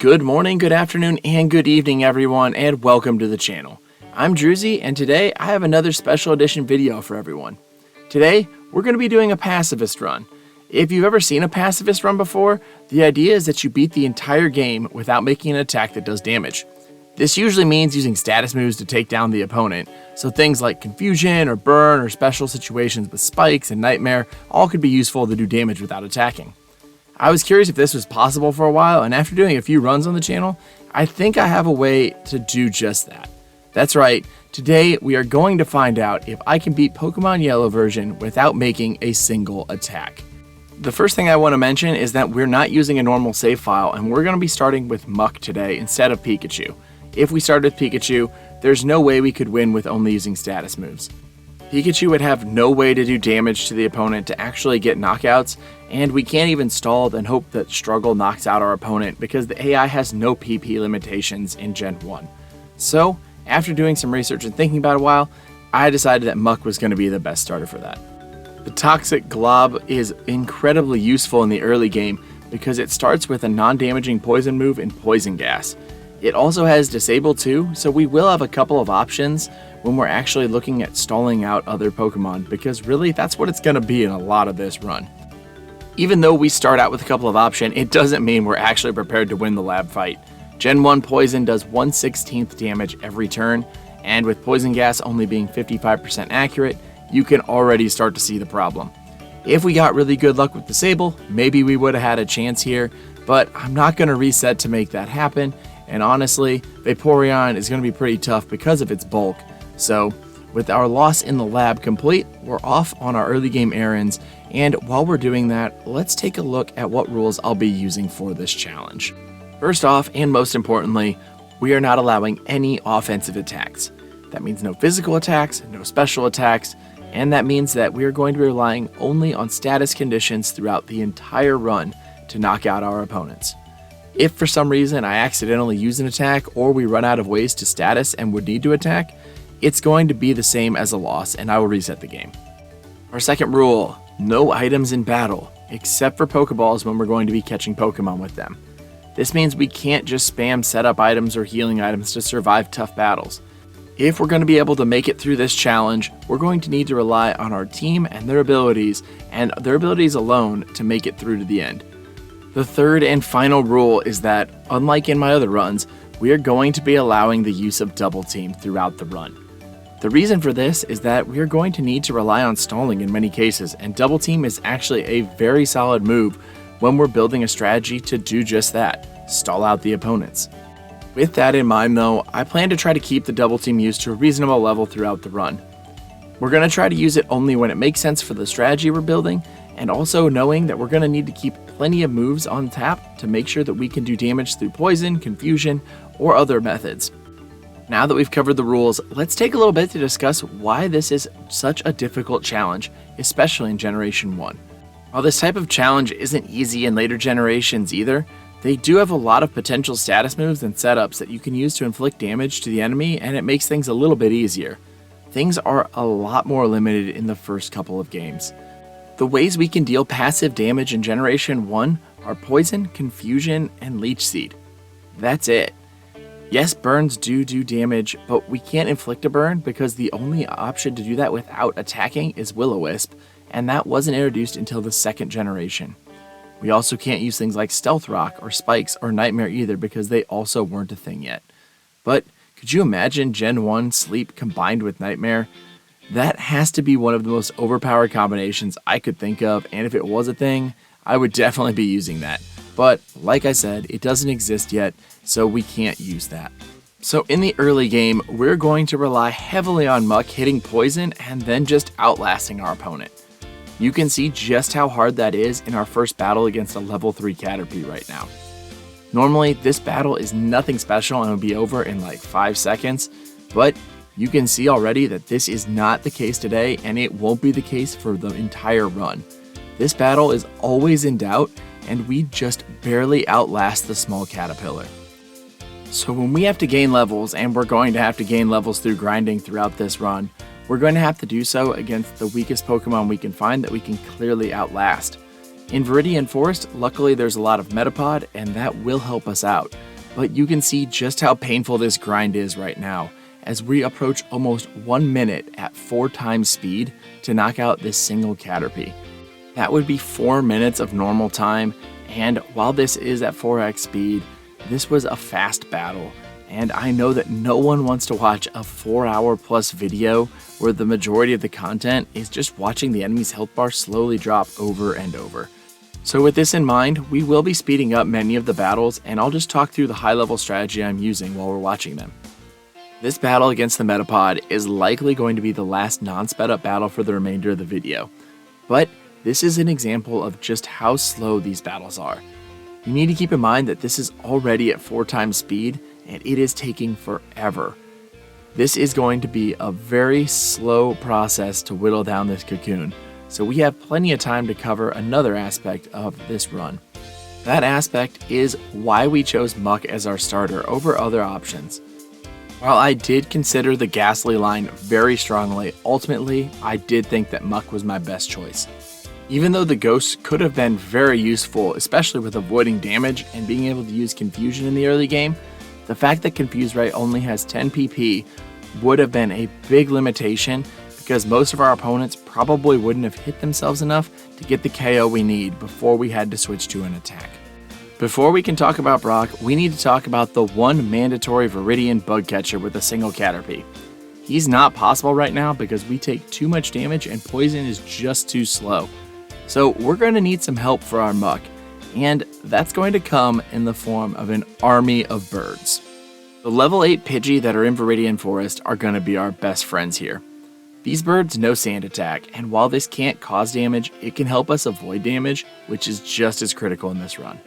Good morning, good afternoon, and good evening, everyone, and welcome to the channel. I'm Druzy, and today I have another special edition video for everyone. Today, we're going to be doing a Pacifist run. If you've ever seen a Pacifist run before, the idea is that you beat the entire game without making an attack that does damage. This usually means using status moves to take down the opponent, so things like Confusion or Burn or special situations with Spikes and Nightmare all could be useful to do damage without attacking. I was curious if this was possible for a while, and after doing a few runs on the channel, I think I have a way to do just that. That's right, today we are going to find out if I can beat Pokemon Yellow version without making a single attack. The first thing I want to mention is that we're not using a normal save file, and we're going to be starting with Muck today instead of Pikachu. If we started with Pikachu, there's no way we could win with only using status moves. Pikachu would have no way to do damage to the opponent to actually get knockouts, and we can't even stall and hope that Struggle knocks out our opponent because the AI has no PP limitations in Gen 1. So, after doing some research and thinking about it a while, I decided that Muck was going to be the best starter for that. The Toxic Glob is incredibly useful in the early game because it starts with a non-damaging poison move and Poison Gas. It also has Disable too, so we will have a couple of options when we're actually looking at stalling out other Pokemon, because really that's what it's going to be in a lot of this run. Even though we start out with a couple of options, it doesn't mean we're actually prepared to win the lab fight. Gen 1 Poison does 1/16 damage every turn, and with Poison Gas only being 55% accurate, you can already start to see the problem. If we got really good luck with Disable, maybe we would have had a chance here, but I'm not going to reset to make that happen, and honestly, Vaporeon is going to be pretty tough because of its bulk. So, with our loss in the lab complete, we're off on our early game errands, and while we're doing that, let's take a look at what rules I'll be using for this challenge. First off, and most importantly, we are not allowing any offensive attacks. That means no physical attacks, no special attacks, and that means that we are going to be relying only on status conditions throughout the entire run to knock out our opponents. If for some reason I accidentally use an attack or we run out of ways to status and would need to attack, it's going to be the same as a loss and I will reset the game. Our second rule, no items in battle, except for Pokeballs when we're going to be catching Pokemon with them. This means we can't just spam setup items or healing items to survive tough battles. If we're going to be able to make it through this challenge, we're going to need to rely on our team and their abilities alone to make it through to the end. The third and final rule is that, unlike in my other runs, we are going to be allowing the use of Double Team throughout the run. The reason for this is that we are going to need to rely on stalling in many cases, and Double Team is actually a very solid move when we're building a strategy to do just that, stall out the opponents. With that in mind though, I plan to try to keep the Double Team use to a reasonable level throughout the run. We're going to try to use it only when it makes sense for the strategy we're building, and also knowing that we're going to need to keep plenty of moves on tap to make sure that we can do damage through Poison, Confusion, or other methods. Now that we've covered the rules, let's take a little bit to discuss why this is such a difficult challenge, especially in Generation 1. While this type of challenge isn't easy in later generations either, they do have a lot of potential status moves and setups that you can use to inflict damage to the enemy, and it makes things a little bit easier. Things are a lot more limited in the first couple of games. The ways we can deal passive damage in Generation 1 are Poison, Confusion, and Leech Seed. That's it. Yes, burns do damage, but we can't inflict a burn because the only option to do that without attacking is Will-O-Wisp, and that wasn't introduced until the second generation. We also can't use things like Stealth Rock or Spikes or Nightmare either because they also weren't a thing yet. But could you imagine Gen 1 Sleep combined with Nightmare? That has to be one of the most overpowered combinations I could think of, and if it was a thing, I would definitely be using that. But like I said, it doesn't exist yet, so we can't use that. So in the early game, we're going to rely heavily on Muck hitting Poison and then just outlasting our opponent. You can see just how hard that is in our first battle against a level 3 Caterpie right now. Normally, this battle is nothing special and it'll be over in like 5 seconds, but you can see already that this is not the case today, and it won't be the case for the entire run. This battle is always in doubt, and we just barely outlast the small caterpillar. So when we have to gain levels, and we're going to have to gain levels through grinding throughout this run, we're going to have to do so against the weakest Pokemon we can find that we can clearly outlast. In Viridian Forest, luckily there's a lot of Metapod, and that will help us out. but you can see just how painful this grind is right now as we approach almost 1 minute at 4 times speed to knock out this single Caterpie. That would be 4 minutes of normal time, and while this is at 4x speed, this was a fast battle, and I know that no one wants to watch a 4-hour plus video where the majority of the content is just watching the enemy's health bar slowly drop over and over. So with this in mind, we will be speeding up many of the battles, and I'll just talk through the high-level strategy I'm using while we're watching them. This battle against the Metapod is likely going to be the last non-sped up battle for the remainder of the video, but this is an example of just how slow these battles are. You need to keep in mind that this is already at 4 times speed, and it is taking forever. This is going to be a very slow process to whittle down this cocoon, so we have plenty of time to cover another aspect of this run. That aspect is why we chose Muck as our starter over other options. While I did consider the Ghastly line very strongly, ultimately I did think that Muck was my best choice. Even though the Ghost could have been very useful, especially with avoiding damage and being able to use Confusion in the early game, the fact that Confuse Ray only has 10 PP would have been a big limitation because most of our opponents probably wouldn't have hit themselves enough to get the KO we need before we had to switch to an attack. Before we can talk about Brock, we need to talk about the one mandatory Viridian bug catcher with a single Caterpie. He's not possible right now because we take too much damage and poison is just too slow. So we're going to need some help for our Muck, and that's going to come in the form of an army of birds. The level 8 Pidgey that are in Viridian Forest are going to be our best friends here. These birds know Sand Attack, and while this can't cause damage, it can help us avoid damage, which is just as critical in this run.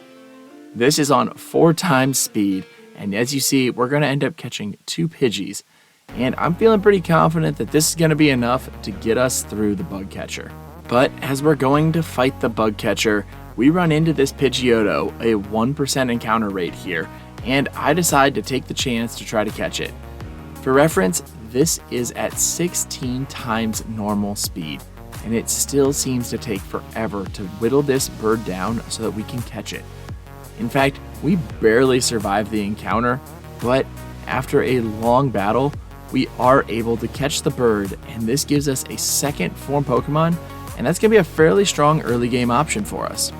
This is on 4 times speed, and as you see, we're going to end up catching 2 Pidgeys, and I'm feeling pretty confident that this is going to be enough to get us through the bug catcher. But as we're going to fight the bug catcher, we run into this Pidgeotto, a 1% encounter rate here, and I decide to take the chance to try to catch it. For reference, this is at 16 times normal speed, and it still seems to take forever to whittle this bird down so that we can catch it. In fact, we barely survived the encounter, but after a long battle, we are able to catch the bird, and this gives us a second form Pokemon, and that's going to be a fairly strong early game option for us.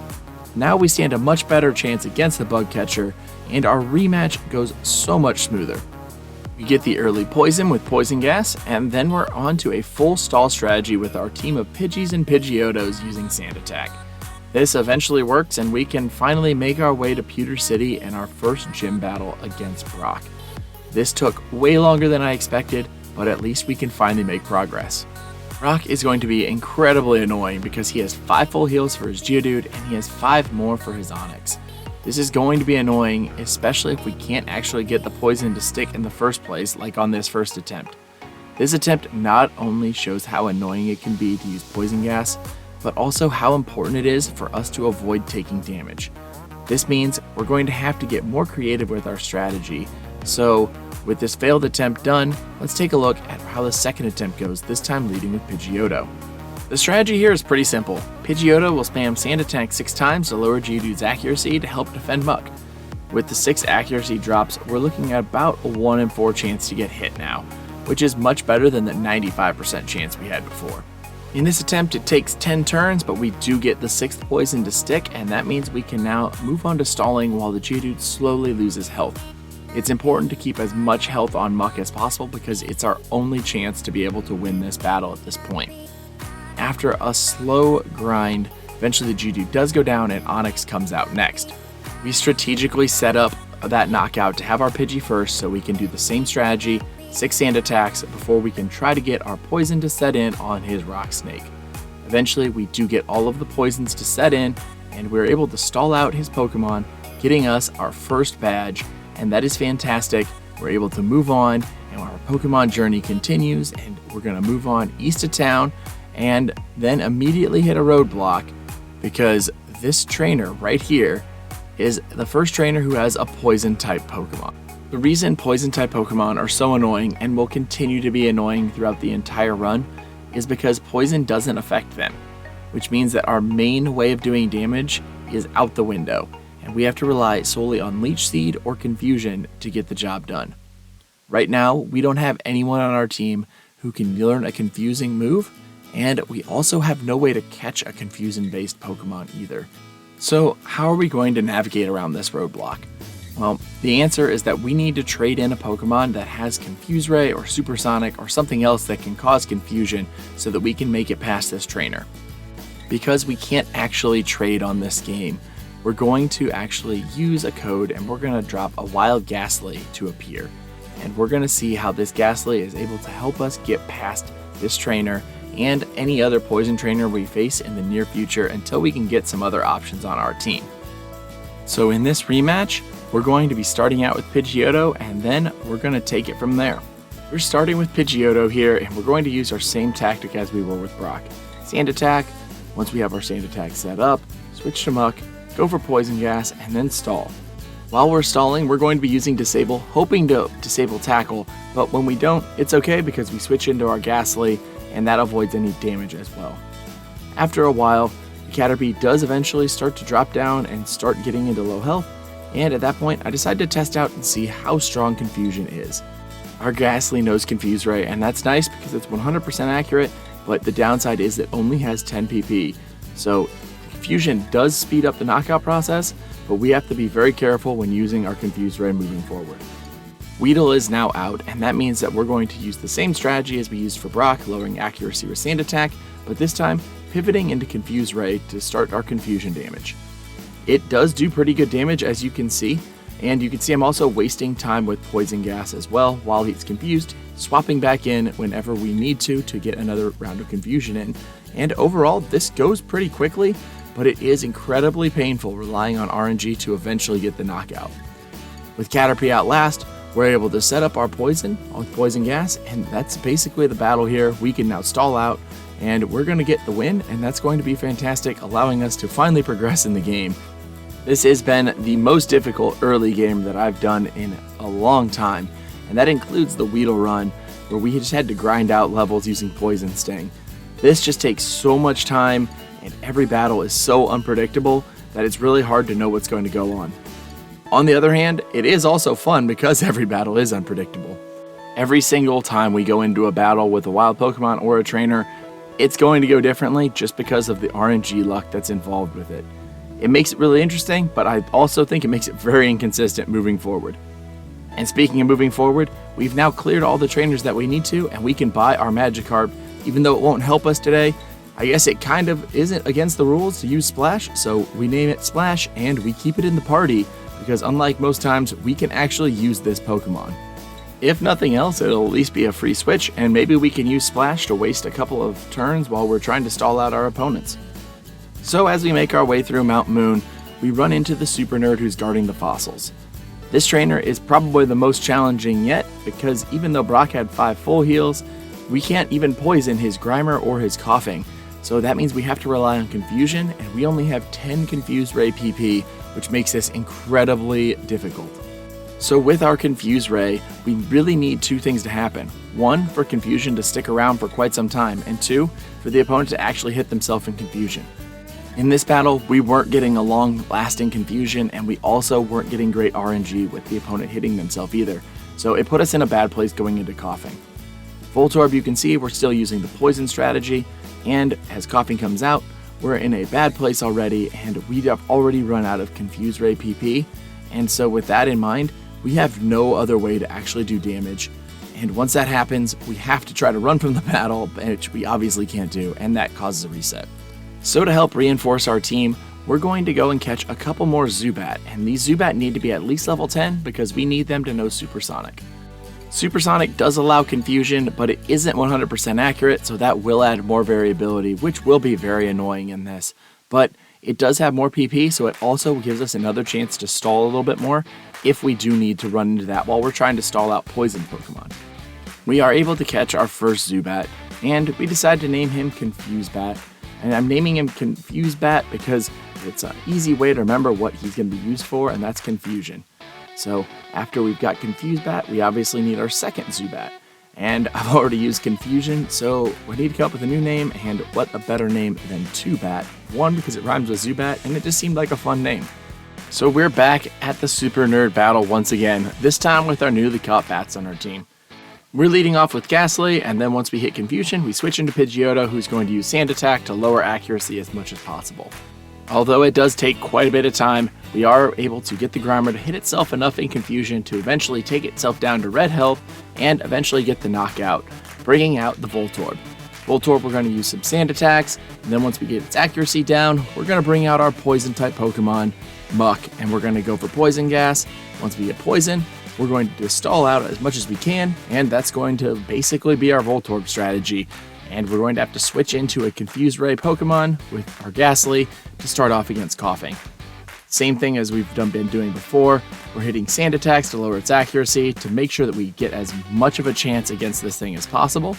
Now we stand a much better chance against the bug catcher, and our rematch goes so much smoother. We get the early poison with Poison Gas, and then we're on to a full stall strategy with our team of Pidgeys and Pidgeottos using Sand Attack. This eventually works, and we can finally make our way to Pewter City and our first gym battle against Brock. This took way longer than I expected, but at least we can finally make progress. Brock is going to be incredibly annoying because he has 5 full heals for his Geodude and he has 5 more for his Onix. This is going to be annoying, especially if we can't actually get the poison to stick in the first place like on this first attempt. This attempt not only shows how annoying it can be to use Poison Gas, but also how important it is for us to avoid taking damage. This means we're going to have to get more creative with our strategy, so with this failed attempt done, let's take a look at how the second attempt goes, this time leading with Pidgeotto. The strategy here is pretty simple. Pidgeotto will spam Sand Attack 6 times to lower Geodude's accuracy to help defend Muck. With the 6 accuracy drops, we're looking at about a 1 in 4 chance to get hit now, which is much better than the 95% chance we had before. In this attempt, it takes 10 turns, but we do get the 6th poison to stick, and that means we can now move on to stalling while the Geodude slowly loses health. It's important to keep as much health on Muck as possible because it's our only chance to be able to win this battle at this point. After a slow grind, eventually the Geodude does go down and Onix comes out next. We strategically set up that knockout to have our Pidgey first so we can do the same strategy, 6 Sand Attacks, before we can try to get our poison to set in on his Rock Snake. Eventually, we do get all of the poisons to set in, and we're able to stall out his Pokemon, getting us our first badge, and that is fantastic. We're able to move on, and our Pokemon journey continues, and we're going to move on east of town, and then immediately hit a roadblock, because this trainer right here is the first trainer who has a Poison-type Pokemon. The reason Poison-type Pokemon are so annoying and will continue to be annoying throughout the entire run is because Poison doesn't affect them, which means that our main way of doing damage is out the window, and and we have to rely solely on Leech Seed or Confusion to get the job done. Right now, we don't have anyone on our team who can learn a confusing move, and we also have no way to catch a Confusion-based Pokemon either. So how are we going to navigate around this roadblock? Well, the answer is that we need to trade in a Pokemon that has Confuse Ray or Supersonic or something else that can cause confusion so that we can make it past this trainer. Because we can't actually trade on this game, we're going to actually use a code and we're going to drop a wild Ghastly to appear. And we're going to see how this Ghastly is able to help us get past this trainer and any other poison trainer we face in the near future until we can get some other options on our team. So in this rematch, we're going to be starting out with Pidgeotto and then we're going to take it from there. We're starting with Pidgeotto here and we're going to use our same tactic as we were with Brock. Sand Attack, once we have our Sand Attack set up, switch to Muck, go for Poison Gas, and then stall. While we're stalling, we're going to be using Disable, hoping to disable Tackle, but when we don't, it's okay because we switch into our Ghastly and that avoids any damage as well. After a while, the Caterpie does eventually start to drop down and start getting into low health, and at that point I decided to test out and see how strong Confusion is. Our Ghastly knows Confuse Ray, and that's nice because it's 100% accurate, but the downside is it only has 10 PP, so Confusion does speed up the knockout process, but we have to be very careful when using our Confuse Ray moving forward. Weedle is now out, and that means that we're going to use the same strategy as we used for Brock, lowering accuracy with Sand Attack, but this time pivoting into Confuse Ray to start our confusion damage. It does do pretty good damage as you can see, and you can see I'm also wasting time with Poison Gas as well while he's confused, swapping back in whenever we need to get another round of confusion in, and overall this goes pretty quickly, but it is incredibly painful relying on RNG to eventually get the knockout. With Caterpie out last, we're able to set up our poison with Poison Gas, and that's basically the battle here. We can now stall out, and we're going to get the win, and that's going to be fantastic, allowing us to finally progress in the game. This has been the most difficult early game that I've done in a long time, and that includes the Weedle run, where we just had to grind out levels using Poison Sting. This just takes so much time, and every battle is so unpredictable that it's really hard to know what's going to go on. On the other hand, it is also fun because every battle is unpredictable. Every single time we go into a battle with a wild Pokemon or a trainer, it's going to go differently just because of the RNG luck that's involved with it. It makes it really interesting, but I also think it makes it very inconsistent moving forward. And speaking of moving forward, we've now cleared all the trainers that we need to, and we can buy our Magikarp. Even though it won't help us today, I guess it kind of isn't against the rules to use Splash, so we name it Splash and we keep it in the party because unlike most times, we can actually use this Pokemon. If nothing else, it'll at least be a free switch, and maybe we can use Splash to waste a couple of turns while we're trying to stall out our opponents. So as we make our way through Mount Moon, we run into the super nerd who's guarding the fossils. This trainer is probably the most challenging yet, because even though Brock had 5 full heals, we can't even poison his Grimer or his Coughing, so that means we have to rely on Confusion, and we only have 10 Confuse Ray PP, which makes this incredibly difficult. So with our Confuse Ray, we really need 2 things to happen. 1, for Confusion to stick around for quite some time, and 2, for the opponent to actually hit themselves in Confusion. In this battle, we weren't getting a long-lasting Confusion, and we also weren't getting great RNG with the opponent hitting themselves either, so it put us in a bad place going into Coughing. Voltorb, you can see we're still using the Poison strategy, and as Coughing comes out, we're in a bad place already, and we have already run out of Confuse Ray PP, and so with that in mind, we have no other way to actually do damage, and once that happens, we have to try to run from the battle, which we obviously can't do, and that causes a reset. So to help reinforce our team, we're going to go and catch a couple more Zubat, and these Zubat need to be at least level 10 because we need them to know Supersonic. Supersonic does allow confusion, but it isn't 100% accurate, so that will add more variability, which will be very annoying in this. But it does have more PP, so it also gives us another chance to stall a little bit more if we do need to run into that while we're trying to stall out poison Pokemon. We are able to catch our first Zubat, and we decide to name him Confusebat. And I'm naming him Confusebat because it's an easy way to remember what he's going to be used for, and that's confusion. So after we've got Confusebat, we obviously need our second Zubat. And I've already used Confusion, so we need to come up with a new name, and what a better name than Tubat. 1, because it rhymes with Zubat, and it just seemed like a fun name. So we're back at the Super Nerd battle once again, this time with our newly caught bats on our team. We're leading off with Ghastly, and then once we hit Confusion, we switch into Pidgeotto, who's going to use Sand Attack to lower accuracy as much as possible. Although it does take quite a bit of time, we are able to get the Grimer to hit itself enough in Confusion to eventually take itself down to red health, and eventually get the knockout, bringing out the Voltorb. Voltorb, we're going to use some Sand Attacks, and then once we get its accuracy down, we're going to bring out our Poison-type Pokemon, Muck, and we're going to go for Poison Gas. Once we get Poison, we're going to stall out as much as we can, and that's going to basically be our Voltorb strategy. And we're going to have to switch into a Confuse Ray Pokemon with our Ghastly to start off against Coughing. Same thing as we've been doing before, we're hitting Sand Attacks to lower its accuracy to make sure that we get as much of a chance against this thing as possible.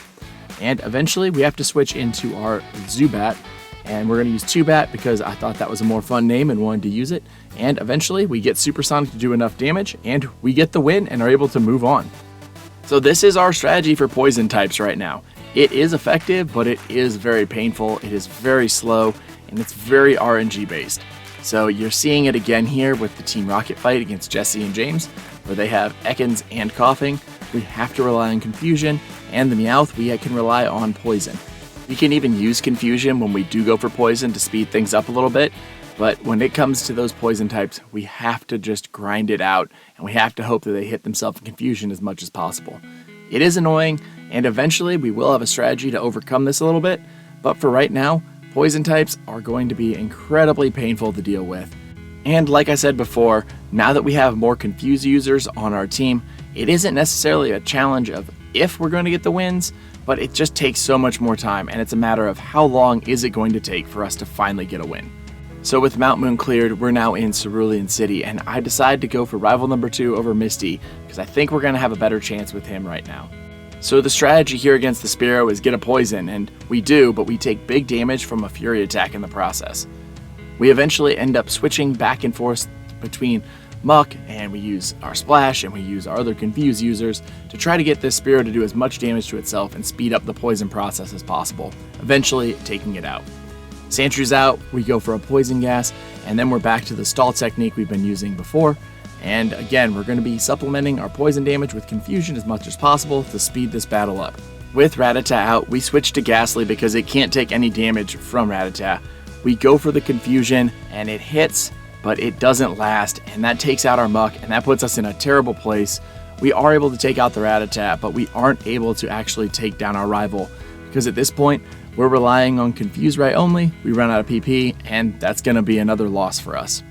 And eventually we have to switch into our Zubat, and we're going to use Two-Bat because I thought that was a more fun name and wanted to use it. And eventually we get Supersonic to do enough damage, and we get the win and are able to move on. So this is our strategy for poison types right now. It is effective, but it is very painful, it is very slow, and it's very RNG based. So you're seeing it again here with the Team Rocket fight against Jesse and James, where they have Ekans and Coughing. We have to rely on Confusion, and the Meowth, we can rely on Poison. We can even use Confusion when we do go for Poison to speed things up a little bit, but when it comes to those Poison types, we have to just grind it out, and we have to hope that they hit themselves in Confusion as much as possible. It is annoying, and eventually we will have a strategy to overcome this a little bit, but for right now, Poison types are going to be incredibly painful to deal with. And like I said before, now that we have more Confuse users on our team, it isn't necessarily a challenge of if we're going to get the wins, but it just takes so much more time, and it's a matter of how long is it going to take for us to finally get a win. So with Mount Moon cleared, we're now in Cerulean City, and I decided to go for rival number 2 over Misty, because I think we're going to have a better chance with him right now. So the strategy here against the Spearow is get a Poison, and we do, but we take big damage from a Fury attack in the process. We eventually end up switching back and forth between Muck, and we use our Splash, and we use our other Confuse users to try to get this Spearow to do as much damage to itself and speed up the poison process as possible, eventually taking it out. Sandshrews out, we go for a Poison Gas, and then we're back to the stall technique we've been using before, and again, we're going to be supplementing our poison damage with Confusion as much as possible to speed this battle up. With Rattata out, we switch to Ghastly because it can't take any damage from Rattata. We go for the Confusion, and it hits, but it doesn't last, and that takes out our Muck, and that puts us in a terrible place. We are able to take out the Rattata, but we aren't able to actually take down our rival, because at this point, we're relying on Confuse Ray only, we run out of PP, and that's going to be another loss for us.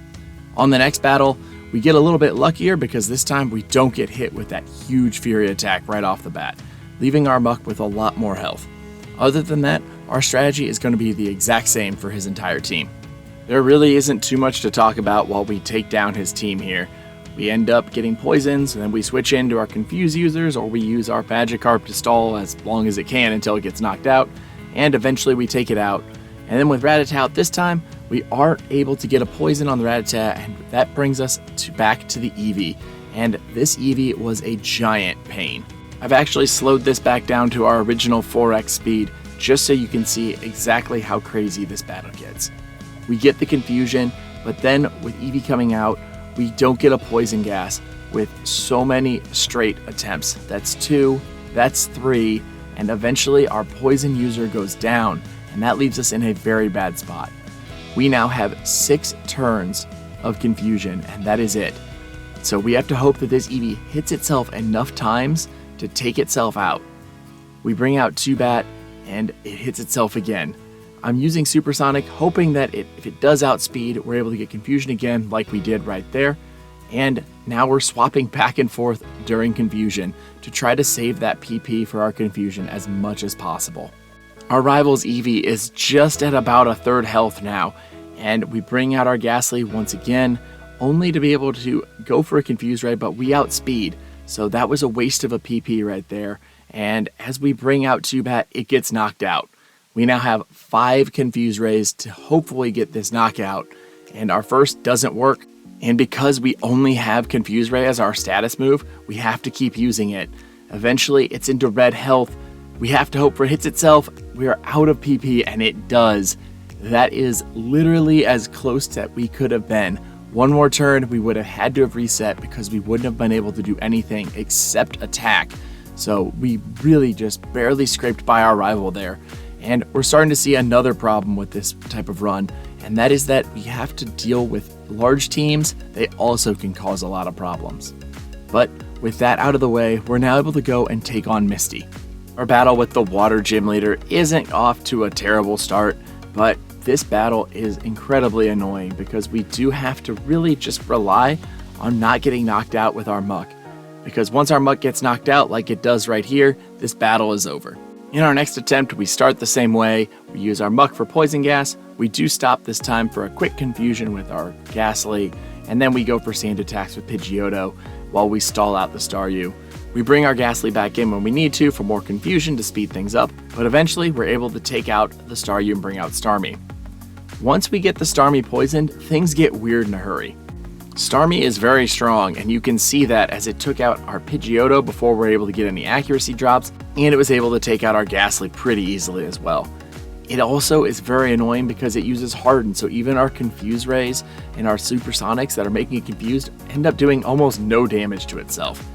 On the next battle, we get a little bit luckier because this time we don't get hit with that huge Fury attack right off the bat, leaving our Muck with a lot more health. Other than that, our strategy is going to be the exact same for his entire team. There really isn't too much to talk about while we take down his team here. We end up getting poisons, and then we switch into our Confuse users, or we use our Magikarp to stall as long as it can until it gets knocked out, and eventually we take it out. And then with Rattata this time, we are able to get a poison on the Rattata, and that brings us back to the Eevee. And this Eevee was a giant pain. I've actually slowed this back down to our original 4x speed, just so you can see exactly how crazy this battle gets. We get the Confusion, but then with Eevee coming out, we don't get a Poison Gas with so many straight attempts. That's 2, that's 3, and eventually our Poison user goes down, and that leaves us in a very bad spot. We now have 6 turns of Confusion, and that is it. So we have to hope that this Eevee hits itself enough times to take itself out. We bring out Two-Bat, and it hits itself again. I'm using Supersonic, hoping that if it does outspeed, we're able to get Confusion again like we did right there. And now we're swapping back and forth during Confusion to try to save that PP for our Confusion as much as possible. Our rival's Eevee is just at about a third health now, and we bring out our Ghastly once again, only to be able to go for a Confuse Ray, but we outspeed, so that was a waste of a PP right there, and as we bring out Two-Bat, it gets knocked out. We now have 5 Confuse Rays to hopefully get this knockout, and our first doesn't work, and because we only have Confuse Ray as our status move, we have to keep using it. Eventually, it's into red health. We have to hope for it hits itself. We are out of PP, and it does. That is literally as close that we could have been. One more turn, we would have had to have reset because we wouldn't have been able to do anything except attack. So we really just barely scraped by our rival there. And we're starting to see another problem with this type of run, and that is that we have to deal with large teams. They also can cause a lot of problems. But with that out of the way, we're now able to go and take on Misty. Our battle with the water gym leader isn't off to a terrible start, but this battle is incredibly annoying because we do have to really just rely on not getting knocked out with our muck. Because once our muck gets knocked out like it does right here, this battle is over. In our next attempt, we start the same way. We use our muck for poison gas. We do stop this time for a quick confusion with our Ghastly, and then we go for sand attacks with Pidgeotto while we stall out the Staryu. We bring our Ghastly back in when we need to for more confusion to speed things up, but eventually we're able to take out the Staryu and bring out Starmie. Once we get the Starmie poisoned, things get weird in a hurry. Starmie is very strong, and you can see that as it took out our Pidgeotto before we're able to get any accuracy drops, and it was able to take out our Ghastly pretty easily as well. It also is very annoying because it uses Harden, so even our Confuse Rays and our Supersonics that are making it confused end up doing almost no damage to itself.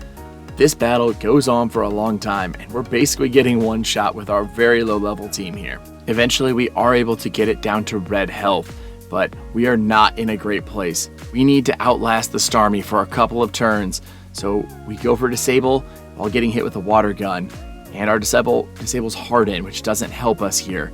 This battle goes on for a long time, and we're basically getting one shot with our very low level team here. Eventually we are able to get it down to red health, but we are not in a great place. We need to outlast the Starmie for a couple of turns, so we go for Disable while getting hit with a water gun, and our disables Harden, which doesn't help us here.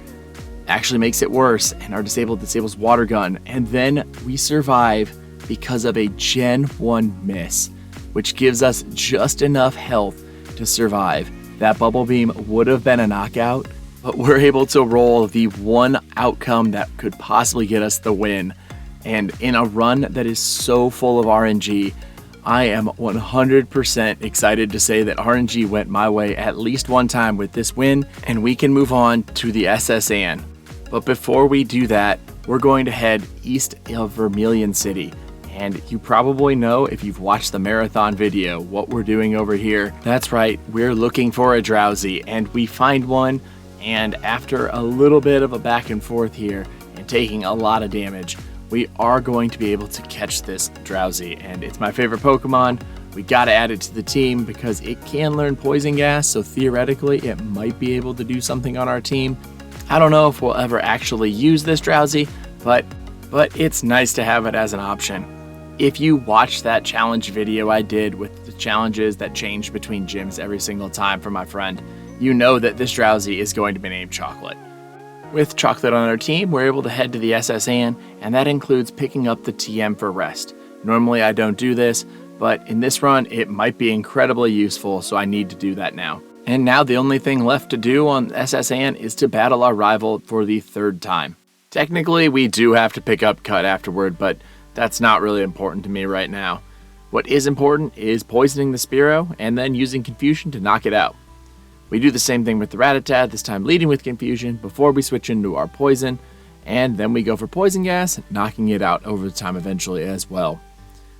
Actually makes it worse, and our disables water gun, and then we survive because of a Gen 1 miss, which gives us just enough health to survive. That Bubble Beam would have been a knockout, but we're able to roll the one outcome that could possibly get us the win. And in a run that is so full of RNG, I am 100% excited to say that RNG went my way at least one time with this win, and we can move on to the SSN. But before we do that, we're going to head east of Vermillion City. And you probably know, if you've watched the marathon video, what we're doing over here. That's right, we're looking for a Drowsy, and we find one. And after a little bit of a back and forth here and taking a lot of damage, we are going to be able to catch this Drowsy. And it's my favorite Pokemon. We gotta add it to the team because it can learn Poison Gas, so theoretically it might be able to do something on our team. I don't know if we'll ever actually use this Drowsy, but it's nice to have it as an option. If you watched that challenge video I did with the challenges that changed between gyms every single time for my friend, you know that this Drowsy is going to be named Chocolate. With Chocolate on our team, we're able to head to the SSN, and that includes picking up the TM for rest. Normally I don't do this, but in this run it might be incredibly useful, so I need to do that now. And now the only thing left to do on SSN is to battle our rival for the third time. Technically we do have to pick up Cut afterward, but that's not really important to me right now. What is important is poisoning the Spearow and then using Confusion to knock it out. We do the same thing with the Rattata, this time leading with Confusion before we switch into our Poison, and then we go for Poison Gas, knocking it out over the time eventually as well.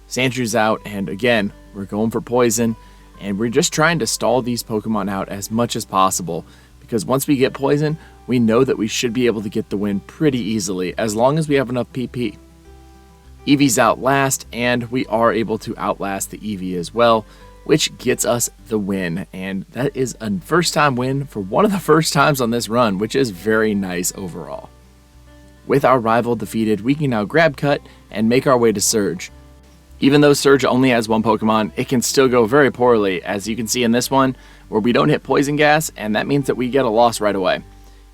Sandshrews out, and again, we're going for Poison, and we're just trying to stall these Pokemon out as much as possible, because once we get Poison, we know that we should be able to get the win pretty easily, as long as we have enough PP. Eevee's out last, and we are able to outlast the Eevee as well, which gets us the win, and that is a first time win for one of the first times on this run, which is very nice overall. With our rival defeated, we can now grab Cut and make our way to Surge. Even though Surge only has one Pokemon, it can still go very poorly, as you can see in this one, where we don't hit Poison Gas, and that means that we get a loss right away.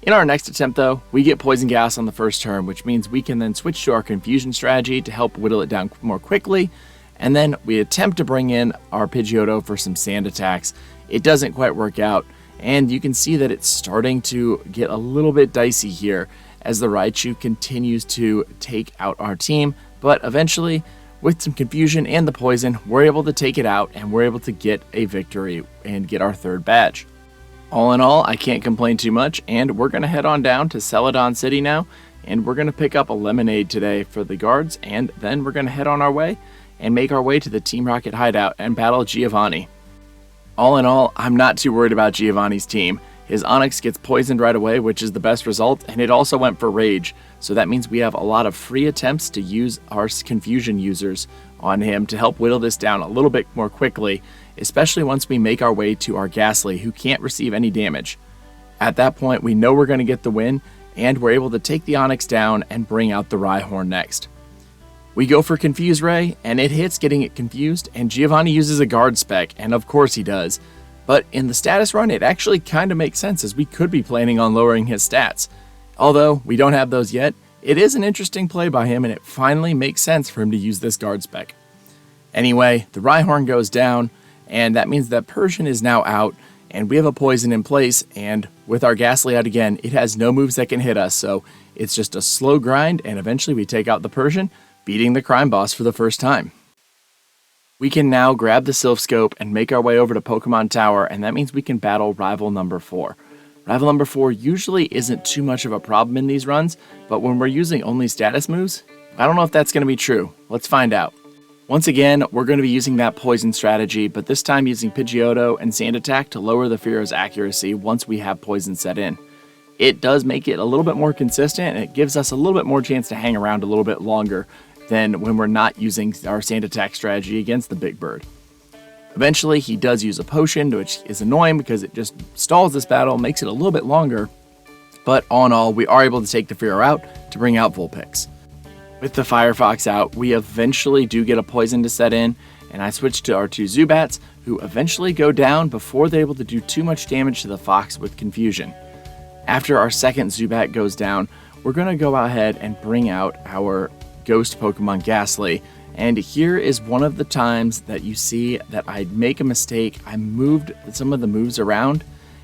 In our next attempt though, we get Poison Gas on the first turn, which means we can then switch to our Confusion strategy to help whittle it down more quickly, and then we attempt to bring in our Pidgeotto for some sand attacks. It doesn't quite work out, and you can see that it's starting to get a little bit dicey here as the Raichu continues to take out our team, but eventually, with some Confusion and the Poison, we're able to take it out and we're able to get a victory and get our third badge. All in all, I can't complain too much, and we're going to head on down to Celadon City now, and we're going to pick up a lemonade today for the guards, and then we're going to head on our way and make our way to the Team Rocket hideout and battle Giovanni. All in all, I'm not too worried about Giovanni's team. His Onix gets poisoned right away, which is the best result, and it also went for Rage, so that means we have a lot of free attempts to use our Confusion users on him to help whittle this down a little bit more quickly, especially once we make our way to our Ghastly, who can't receive any damage. At that point, we know we're going to get the win, and we're able to take the Onix down and bring out the Rhyhorn next. We go for Confuse Ray, and it hits, getting it confused, and Giovanni uses a guard spec, and of course he does. But in the status run, it actually kind of makes sense, as we could be planning on lowering his stats. Although we don't have those yet, it is an interesting play by him, and it finally makes sense for him to use this guard spec. Anyway, the Rhyhorn goes down, and that means that Persian is now out, and we have a poison in place, and with our Ghastly out again, it has no moves that can hit us, so it's just a slow grind, and eventually we take out the Persian, beating the crime boss for the first time. We can now grab the Silph Scope and make our way over to Pokemon Tower, and that means we can battle Rival Number 4. Rival Number 4 usually isn't too much of a problem in these runs, but when we're using only status moves, I don't know if that's going to be true. Let's find out. Once again, we're going to be using that poison strategy, but this time using Pidgeotto and Sand Attack to lower the Fearo's accuracy once we have poison set in. It does make it a little bit more consistent, and it gives us a little bit more chance to hang around a little bit longer than when we're not using our Sand Attack strategy against the big bird. Eventually, he does use a potion, which is annoying because it just stalls this battle, makes it a little bit longer, but all in all, we are able to take the Fearow out to bring out Vulpix. With the Firefox out, we eventually do get a poison to set in, and I switch to our two Zubats, who eventually go down before they're able to do too much damage to the Fox with Confusion. After our second Zubat goes down, we're going to go ahead and bring out our Ghost Pokemon Ghastly, and here is one of the times that you see that I make a mistake. I moved some of the moves around,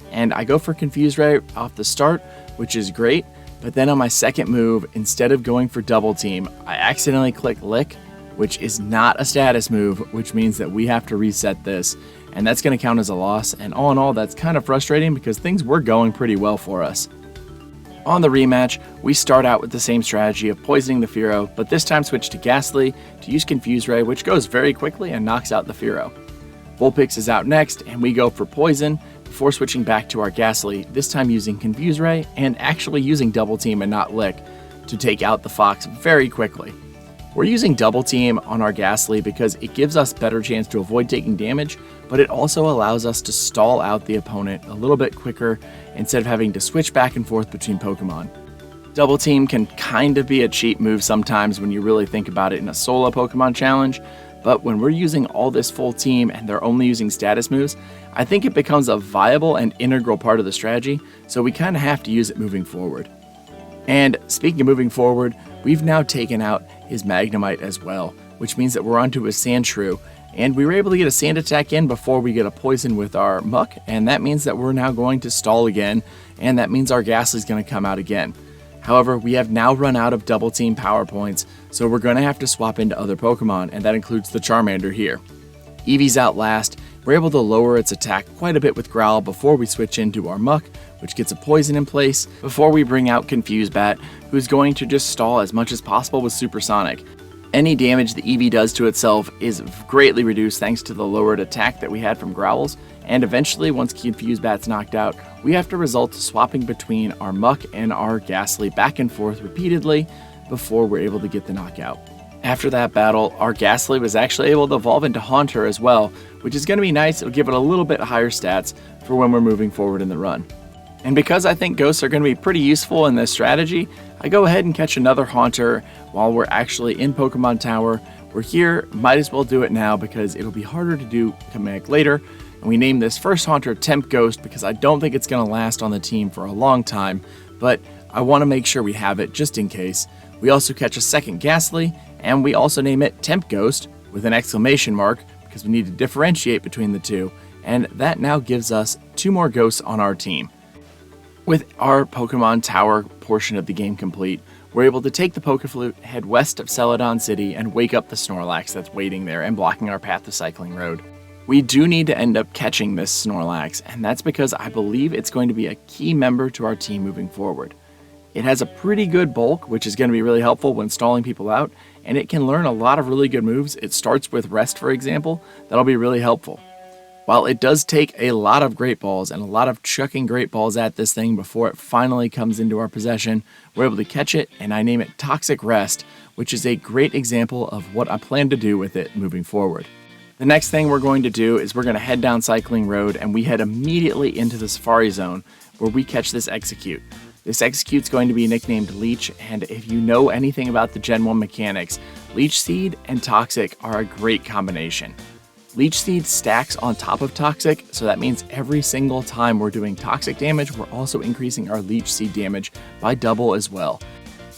and I go for Confuse Ray off the start, which is great, but then on my second move, instead of going for Double Team, I accidentally click Lick, which is not a status move, which means that we have to reset this, and that's going to count as a loss, and all in all, that's kind of frustrating because things were going pretty well for us. On the rematch, we start out with the same strategy of poisoning the Fearow, but this time switch to Ghastly to use Confuse Ray, which goes very quickly and knocks out the Fearow. Vulpix is out next, and we go for Poison before switching back to our Ghastly, this time using Confuse Ray and actually using Double Team and not Lick to take out the Fox very quickly. We're using Double Team on our Ghastly because it gives us better chance to avoid taking damage, but it also allows us to stall out the opponent a little bit quicker instead of having to switch back and forth between Pokemon. Double Team can kind of be a cheap move sometimes when you really think about it in a solo Pokemon challenge, but when we're using all this full team and they're only using status moves, I think it becomes a viable and integral part of the strategy, so we kind of have to use it moving forward. And speaking of moving forward, we've now taken out his Magnemite as well, which means that we're onto his Sandshrew, and we were able to get a Sand Attack in before we get a poison with our Muck, and that means that we're now going to stall again, and that means our Ghastly's going to come out again. However, we have now run out of Double Team power points, so we're going to have to swap into other Pokemon, and that includes the Charmander here. Eevee's out last. We're able to lower its attack quite a bit with Growl before we switch into our Muck, which gets a poison in place, before we bring out Confuse Bat, who's going to just stall as much as possible with Supersonic. Any damage the Eevee does to itself is greatly reduced thanks to the lowered attack that we had from Growls, and eventually, once Confuse Bat's knocked out, we have to resort to swapping between our Muck and our Ghastly back and forth repeatedly before we're able to get the knockout. After that battle, our Ghastly was actually able to evolve into Haunter as well, which is going to be nice. It'll give it a little bit higher stats for when we're moving forward in the run. And because I think ghosts are going to be pretty useful in this strategy, I go ahead and catch another Haunter while we're actually in Pokemon Tower. We're here, might as well do it now because it'll be harder to do come back later. And we named this first Haunter Temp Ghost because I don't think it's going to last on the team for a long time, but I want to make sure we have it just in case. We also catch a second Ghastly, and we also name it Temp Ghost with an exclamation mark because we need to differentiate between the two, and that now gives us 2 more ghosts on our team. With our Pokemon Tower portion of the game complete, we're able to take the Pokeflute, head west of Celadon City, and wake up the Snorlax that's waiting there and blocking our path to Cycling Road. We do need to end up catching this Snorlax, and that's because I believe it's going to be a key member to our team moving forward. It has a pretty good bulk, which is going to be really helpful when stalling people out, and it can learn a lot of really good moves. It starts with Rest, for example. That'll be really helpful. While it does take a lot of great balls and a lot of chucking great balls at this thing before it finally comes into our possession, we're able to catch it, and I name it Toxic Rest, which is a great example of what I plan to do with it moving forward. The next thing we're going to do is we're going to head down Cycling Road, and we head immediately into the Safari Zone where we catch this Execute. This Execute's going to be nicknamed Leech, and if you know anything about the Gen 1 mechanics, Leech Seed and Toxic are a great combination. Leech Seed stacks on top of Toxic, so that means every single time we're doing Toxic damage, we're also increasing our Leech Seed damage by double as well.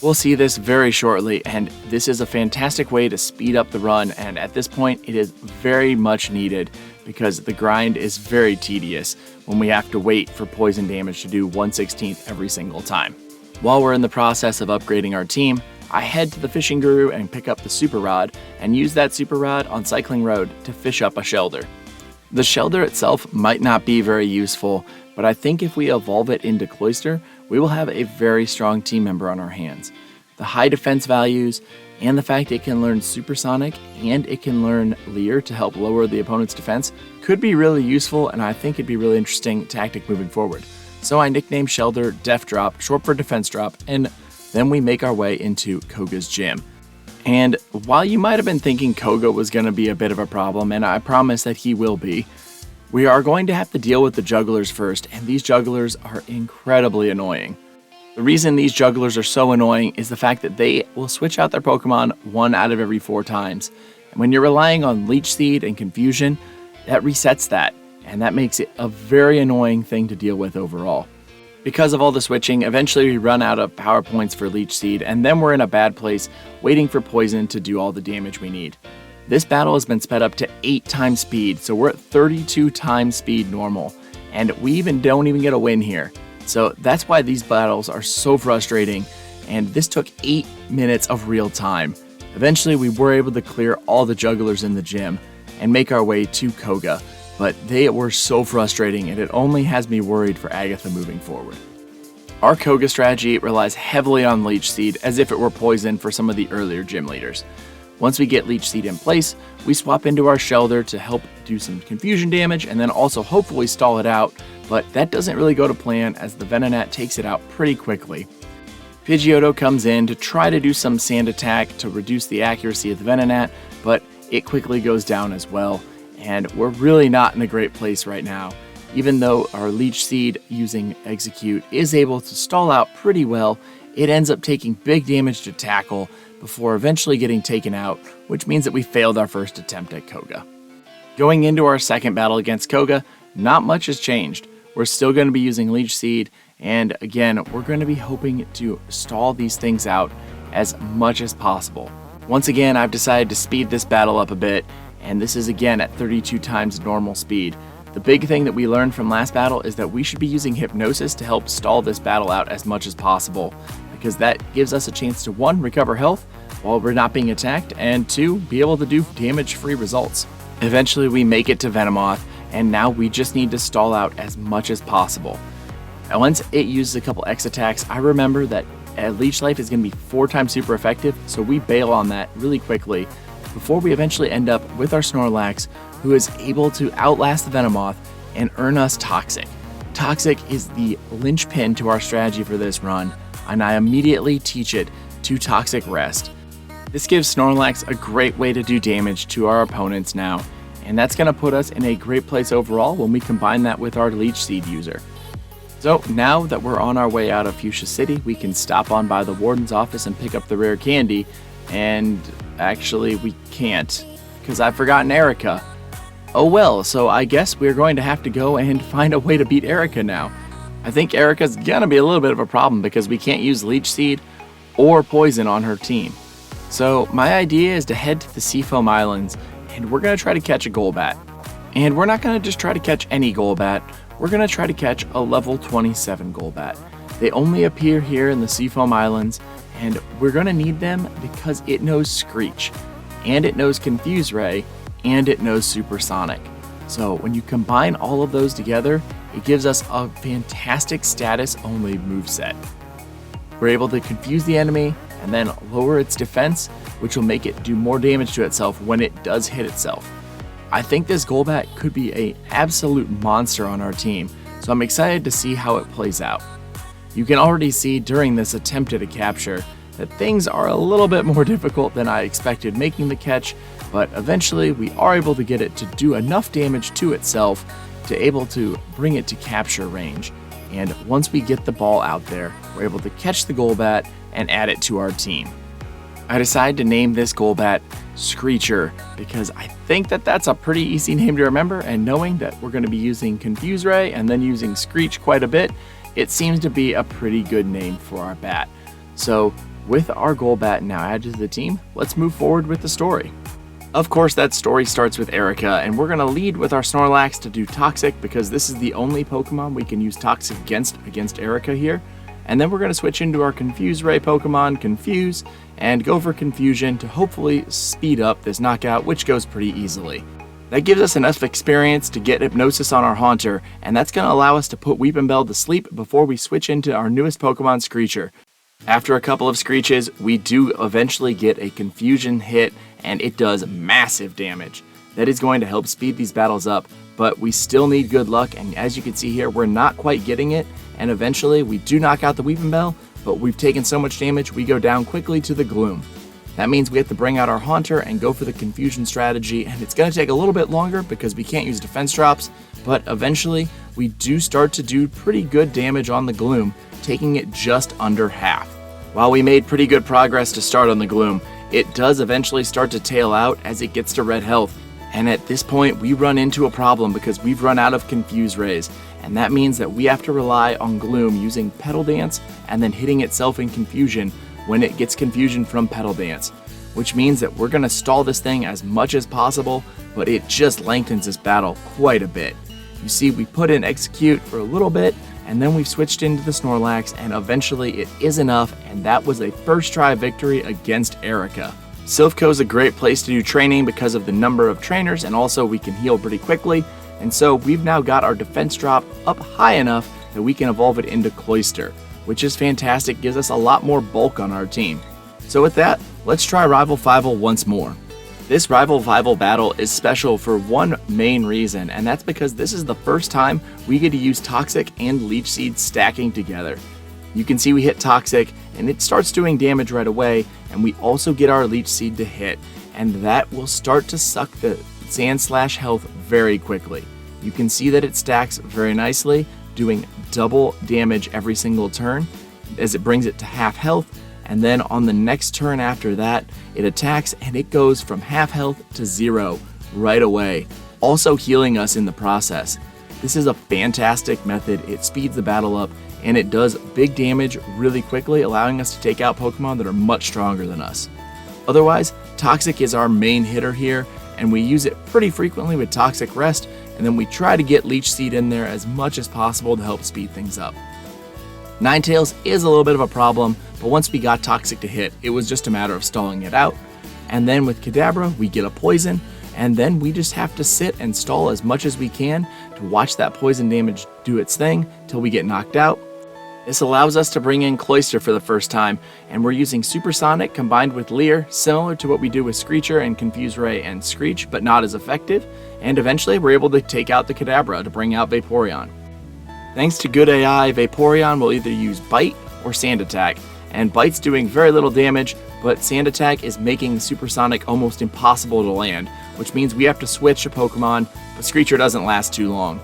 We'll see this very shortly, and this is a fantastic way to speed up the run, and at this point it is very much needed because the grind is very tedious when we have to wait for poison damage to do 1/16 every single time. While we're in the process of upgrading our team, I head to the Fishing Guru and pick up the Super Rod and use that Super Rod on Cycling Road to fish up a Shelder. The Shelder itself might not be very useful, but I think if we evolve it into Cloyster, we will have a very strong team member on our hands. The high defense values and the fact it can learn Supersonic and it can learn Leer to help lower the opponent's defense could be really useful, and I think it'd be really interesting tactic moving forward. So I nicknamed Shelder Def Drop, short for Defense Drop, and then we make our way into Koga's gym. And while you might have been thinking Koga was going to be a bit of a problem, and I promise that he will be, we are going to have to deal with the jugglers first, and these jugglers are incredibly annoying. The reason these jugglers are so annoying is the fact that they will switch out their Pokemon 1 out of every 4 times. And when you're relying on Leech Seed and Confusion, that resets that, and that makes it a very annoying thing to deal with overall. Because of all the switching, eventually we run out of power points for Leech Seed, and then we're in a bad place waiting for Poison to do all the damage we need. This battle has been sped up to 8 times speed, so we're at 32 times speed normal, and we don't even get a win here. So that's why these battles are so frustrating, and this took 8 minutes of real time. Eventually we were able to clear all the jugglers in the gym and make our way to Koga, but they were so frustrating, and it only has me worried for Agatha moving forward. Our Koga strategy relies heavily on Leech Seed as if it were poison for some of the earlier gym leaders. Once we get Leech Seed in place, we swap into our Shelder to help do some confusion damage and then also hopefully stall it out, but that doesn't really go to plan as the Venonat takes it out pretty quickly. Pidgeotto comes in to try to do some sand attack to reduce the accuracy of the Venonat, but it quickly goes down as well, and we're really not in a great place right now. Even though our Leech Seed using Execute is able to stall out pretty well, it ends up taking big damage to Tackle before eventually getting taken out, which means that we failed our first attempt at Koga. Going into our second battle against Koga, not much has changed. We're still going to be using Leech Seed, and again, we're going to be hoping to stall these things out as much as possible. Once again, I've decided to speed this battle up a bit, and this is again at 32 times normal speed. The big thing that we learned from last battle is that we should be using Hypnosis to help stall this battle out as much as possible, because that gives us a chance to 1, recover health while we're not being attacked, and 2, be able to do damage-free results. Eventually we make it to Venomoth, and now we just need to stall out as much as possible. And once it uses a couple X attacks, I remember that Leech Life is going to be 4 times super effective, so we bail on that really quickly before we eventually end up with our Snorlax, who is able to outlast the Venomoth and earn us Toxic. Toxic is the linchpin to our strategy for this run, and I immediately teach it to Toxic Rest. This gives Snorlax a great way to do damage to our opponents now, and that's going to put us in a great place overall when we combine that with our Leech Seed user. So now that we're on our way out of Fuchsia City, we can stop on by the Warden's office and pick up the rare candy, and actually we can't, because I've forgotten Erika. Oh well, so I guess we're going to have to go and find a way to beat Erika now. I think Erika's gonna be a little bit of a problem because we can't use Leech Seed or Poison on her team. So my idea is to head to the Seafoam Islands, and we're gonna try to catch a Golbat. And we're not gonna just try to catch any Golbat, we're gonna try to catch a level 27 Golbat. They only appear here in the Seafoam Islands, and we're gonna need them because it knows Screech, and it knows Confuse Ray, and it knows Supersonic. So when you combine all of those together, it gives us a fantastic status-only moveset. We're able to confuse the enemy and then lower its defense, which will make it do more damage to itself when it does hit itself. I think this Golbat could be an absolute monster on our team, so I'm excited to see how it plays out. You can already see during this attempt at a capture that things are a little bit more difficult than I expected making the catch, but eventually we are able to get it to do enough damage to itself to able to bring it to capture range. And once we get the ball out there, we're able to catch the Golbat and add it to our team. I decided to name this Golbat Screecher because I think that that's a pretty easy name to remember, and knowing that we're going to be using Confuse Ray and then using Screech quite a bit, it seems to be a pretty good name for our bat. So with our Golbat now added to the team, let's move forward with the story. Of course, that story starts with Erika, and we're going to lead with our Snorlax to do Toxic because this is the only Pokemon we can use Toxic against Erika here. And then we're going to switch into our Confuse Ray Pokemon, Confuse, and go for Confusion to hopefully speed up this knockout, which goes pretty easily. That gives us enough experience to get Hypnosis on our Haunter, and that's going to allow us to put Weepinbell to sleep before we switch into our newest Pokemon, Screecher. After a couple of screeches, we do eventually get a Confusion hit, and it does massive damage. That is going to help speed these battles up, but we still need good luck, and as you can see here, we're not quite getting it, and eventually we do knock out the Weepinbell, but we've taken so much damage, we go down quickly to the Gloom. That means we have to bring out our Haunter and go for the Confusion strategy, and it's going to take a little bit longer because we can't use defense drops, but eventually we do start to do pretty good damage on the Gloom, taking it just under half. While we made pretty good progress to start on the Gloom, it does eventually start to tail out as it gets to red health, and at this point we run into a problem because we've run out of Confuse Rays, and that means that we have to rely on Gloom using Petal Dance and then hitting itself in Confusion when it gets Confusion from Petal Dance, which means that we're going to stall this thing as much as possible, but it just lengthens this battle quite a bit. You see, we put in Execute for a little bit, and then we've switched into the Snorlax, and eventually it is enough, and that was a first try victory against Erika. Silph Co is a great place to do training because of the number of trainers, and also we can heal pretty quickly, and so we've now got our defense drop up high enough that we can evolve it into Cloyster, which is fantastic, gives us a lot more bulk on our team. So with that, let's try Rival Fivel once more. This Rival Fivel battle is special for one main reason, and that's because this is the first time we get to use Toxic and Leech Seed stacking together. You can see we hit Toxic, and it starts doing damage right away, and we also get our Leech Seed to hit, and that will start to suck the Sandslash health very quickly. You can see that it stacks very nicely, doing double damage every single turn as it brings it to half health, and then on the next turn after that, it attacks and it goes from half health to 0 right away, also healing us in the process. This is a fantastic method, it speeds the battle up, and it does big damage really quickly, allowing us to take out Pokemon that are much stronger than us. Otherwise, Toxic is our main hitter here, and we use it pretty frequently with Toxic Rest, and then we try to get Leech Seed in there as much as possible to help speed things up. Ninetales is a little bit of a problem, but once we got Toxic to hit, it was just a matter of stalling it out. And then with Kadabra, we get a Poison, and then we just have to sit and stall as much as we can to watch that poison damage do its thing till we get knocked out. This allows us to bring in Cloyster for the first time, and we're using Supersonic combined with Leer, similar to what we do with Screecher and Confuse Ray and Screech, but not as effective, and eventually we're able to take out the Kadabra to bring out Vaporeon. Thanks to good AI, Vaporeon will either use Bite or Sand Attack, and Bite's doing very little damage, but Sand Attack is making Supersonic almost impossible to land, which means we have to switch a Pokemon, but Screecher doesn't last too long.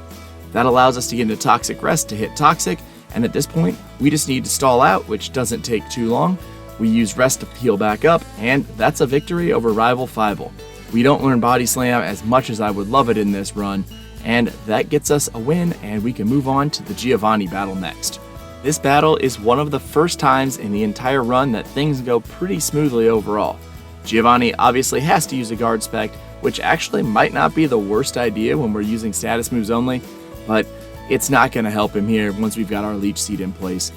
That allows us to get into Toxic Rest to hit Toxic, and at this point, we just need to stall out, which doesn't take too long. We use Rest to heal back up, and that's a victory over Rival Fivel. We don't learn Body Slam as much as I would love it in this run, and that gets us a win, and we can move on to the Giovanni battle next. This battle is one of the first times in the entire run that things go pretty smoothly overall. Giovanni obviously has to use a Guard Spec, which actually might not be the worst idea when we're using status moves only, but it's not going to help him here once we've got our Leech Seed in place.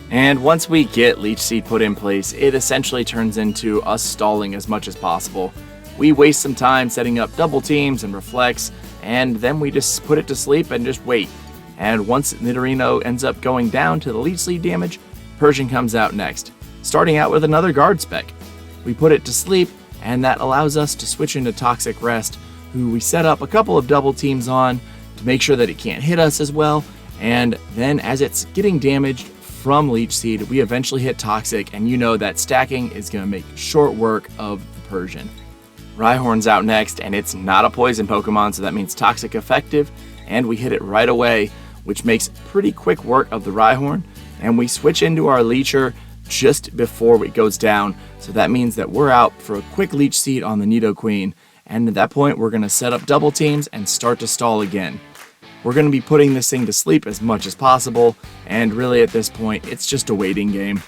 And once we get Leech Seed put in place, it essentially turns into us stalling as much as possible. We waste some time setting up double teams and reflects, and then we just put it to sleep and just wait. And once Nidorino ends up going down to the Leech Seed damage, Persian comes out next, starting out with another Guard Spec. We put it to sleep, and that allows us to switch into Toxic Rest, who we set up a couple of double teams on to make sure that it can't hit us as well. And then as it's getting damaged from Leech Seed, we eventually hit Toxic, and you know that stacking is going to make short work of the Persian. Rhyhorn's out next, and it's not a poison Pokemon, so that means Toxic effective, and we hit it right away, which makes pretty quick work of the Rhyhorn, and we switch into our Leecher just before it goes down, so that means that we're out for a quick Leech Seed on the Nidoqueen, and at that point we're going to set up double teams and start to stall again. We're going to be putting this thing to sleep as much as possible, and really at this point it's just a waiting game.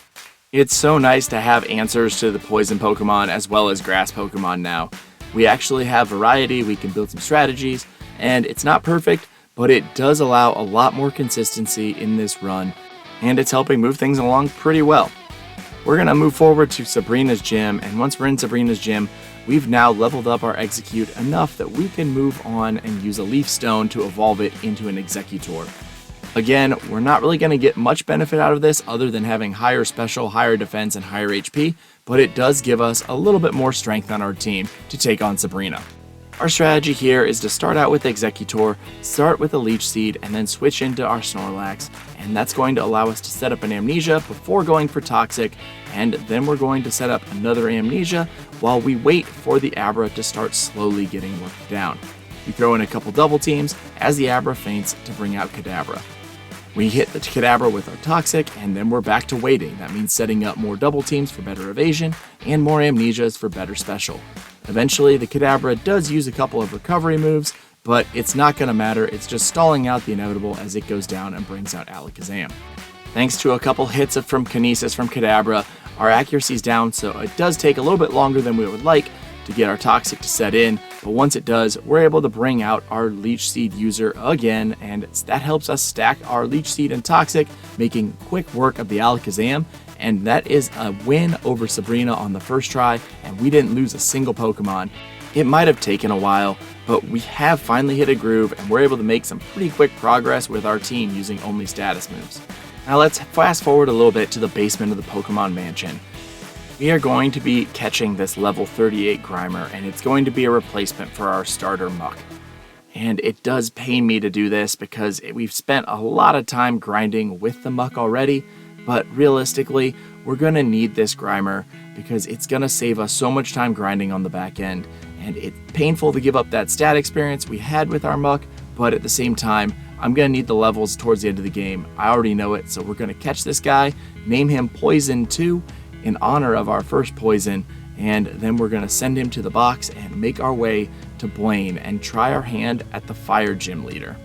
It's so nice to have answers to the poison Pokemon as well as grass Pokemon now. We actually have variety, we can build some strategies, and it's not perfect, but it does allow a lot more consistency in this run, and it's helping move things along pretty well. We're going to move forward to Sabrina's gym, and once we're in Sabrina's gym, we've now leveled up our Execute enough that we can move on and use a Leaf Stone to evolve it into an Executor. Again, we're not really going to get much benefit out of this other than having higher special, higher defense, and higher HP, but it does give us a little bit more strength on our team to take on Sabrina. Our strategy here is to start out with Executor, start with a Leech Seed, and then switch into our Snorlax, and that's going to allow us to set up an Amnesia before going for Toxic, and then we're going to set up another Amnesia while we wait for the Abra to start slowly getting worked down. We throw in a couple double teams as the Abra feints to bring out Kadabra. We hit the Kadabra with our Toxic, and then we're back to waiting. That means setting up more double teams for better evasion, and more Amnesias for better special. Eventually, the Kadabra does use a couple of recovery moves, but it's not going to matter, it's just stalling out the inevitable as it goes down and brings out Alakazam. Thanks to a couple hits from Kinesis from Kadabra, our accuracy's down, so it does take a little bit longer than we would like to get our Toxic to set in, but once it does, we're able to bring out our Leech Seed user again, and that helps us stack our Leech Seed and Toxic, making quick work of the Alakazam, and that is a win over Sabrina on the first try, and we didn't lose a single Pokemon. It might have taken a while, but we have finally hit a groove, and we're able to make some pretty quick progress with our team using only status moves. Now let's fast forward a little bit to the basement of the Pokemon Mansion. We are going to be catching this level 38 Grimer, and it's going to be a replacement for our starter Muck. And it does pain me to do this because we've spent a lot of time grinding with the Muck already, but realistically, we're going to need this Grimer because it's going to save us so much time grinding on the back end, and it's painful to give up that stat experience we had with our Muck, but at the same time, I'm going to need the levels towards the end of the game. I already know it, so we're going to catch this guy, name him Poison 2, in honor of our first poison, and then we're going to send him to the box and make our way to Blaine and try our hand at the Fire Gym Leader.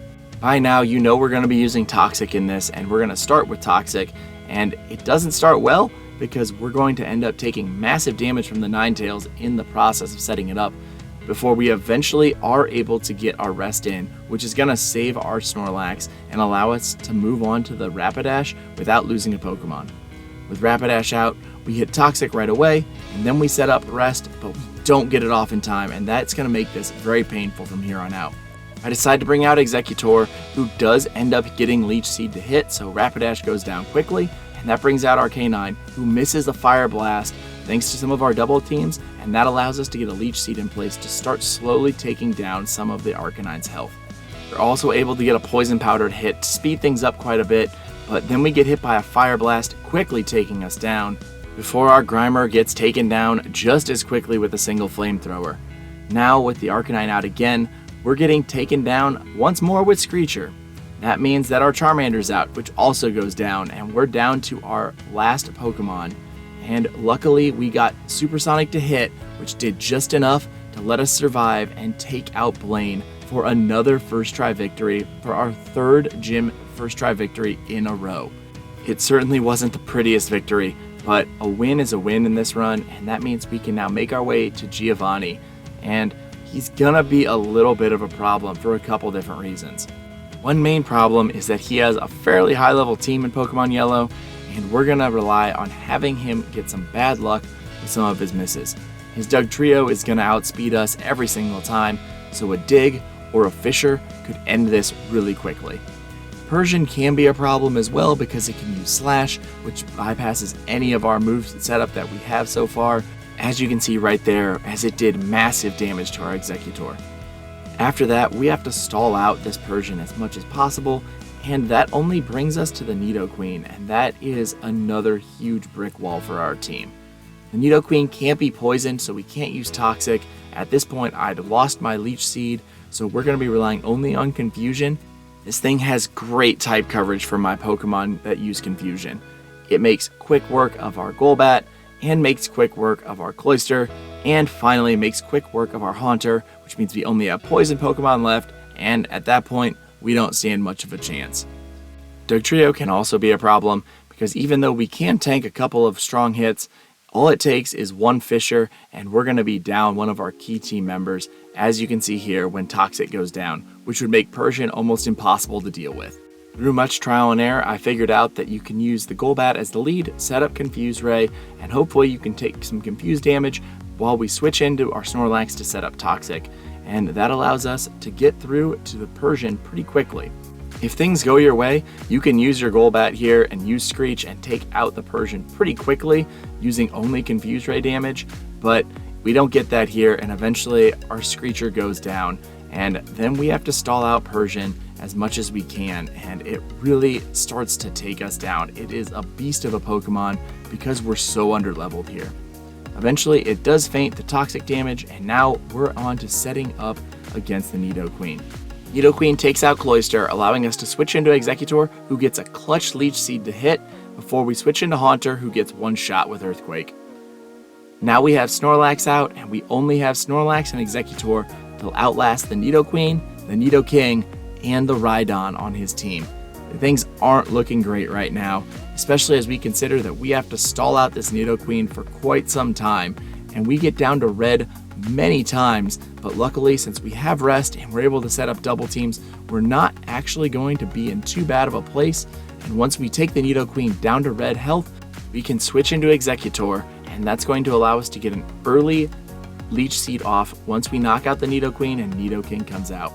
By now, you know we're going to be using Toxic in this, and we're going to start with Toxic, and it doesn't start well because we're going to end up taking massive damage from the Ninetales in the process of setting it up before we eventually are able to get our rest in, which is going to save our Snorlax and allow us to move on to the Rapidash without losing a Pokemon. With Rapidash out, we hit Toxic right away, and then we set up Rest, but we don't get it off in time, and that's going to make this very painful from here on out. I decide to bring out Executor, who does end up getting Leech Seed to hit, so Rapidash goes down quickly, and that brings out our K9, who misses a Fire Blast thanks to some of our double teams, and that allows us to get a Leech Seed in place to start slowly taking down some of the Arcanine's health. We're also able to get a Poison Powder hit to speed things up quite a bit, but then we get hit by a Fire Blast, quickly taking us down, before our Grimer gets taken down just as quickly with a single Flamethrower. Now, with the Arcanine out again, we're getting taken down once more with Screecher. That means that our Charmander's out, which also goes down, and we're down to our last Pokemon. And luckily, we got Supersonic to hit, which did just enough to let us survive and take out Blaine for another first try victory, for our third gym first try victory in a row. It certainly wasn't the prettiest victory, but a win is a win in this run, and that means we can now make our way to Giovanni, and he's gonna be a little bit of a problem for a couple different reasons. One main problem is that he has a fairly high level team in Pokemon Yellow, and we're gonna rely on having him get some bad luck with some of his misses. His Doug Trio is gonna outspeed us every single time, so a Dig or a Fisher could end this really quickly. Persian can be a problem as well because it can use Slash, which bypasses any of our moves setup that we have so far, as you can see right there, as it did massive damage to our Executor. After that, we have to stall out this Persian as much as possible, and that only brings us to the Nidoqueen, and that is another huge brick wall for our team. The Nidoqueen can't be poisoned, so we can't use Toxic. At this point, I'd lost my Leech Seed, so we're going to be relying only on Confusion. This thing has great type coverage for my Pokemon that use Confusion. It makes quick work of our Golbat, and makes quick work of our Cloyster, and finally makes quick work of our Haunter, which means we only have poison Pokemon left, and at that point, we don't stand much of a chance. Dugtrio can also be a problem, because even though we can tank a couple of strong hits, all it takes is one Fisher, and we're going to be down one of our key team members, as you can see here when Toxic goes down, which would make Persian almost impossible to deal with. Through much trial and error, I figured out that you can use the Golbat as the lead, set up Confuse Ray, and hopefully you can take some Confuse damage while we switch into our Snorlax to set up Toxic, and that allows us to get through to the Persian pretty quickly. If things go your way, you can use your Golbat here and use Screech and take out the Persian pretty quickly using only Confuse Ray damage, but we don't get that here, and eventually our Screecher goes down, and then we have to stall out Persian as much as we can, and it really starts to take us down. It is a beast of a Pokemon because we're so underleveled here. Eventually it does feint the Toxic damage, and now we're on to setting up against the Nidoqueen. Nidoqueen takes out Cloyster, allowing us to switch into Exeggutor, who gets a clutch Leech Seed to hit, before we switch into Haunter, who gets one shot with Earthquake. Now we have Snorlax out, and we only have Snorlax and Exeggutor to outlast the Nidoqueen, the Nidoking, and the Rhydon on his team. Things aren't looking great right now, especially as we consider that we have to stall out this Nidoqueen for quite some time, and we get down to red many times, but luckily since we have rest and we're able to set up double teams, we're not actually going to be in too bad of a place, and once we take the Nidoqueen down to red health, we can switch into Exeggutor, and that's going to allow us to get an early Leech Seed off once we knock out the Nidoqueen and Nidoking comes out.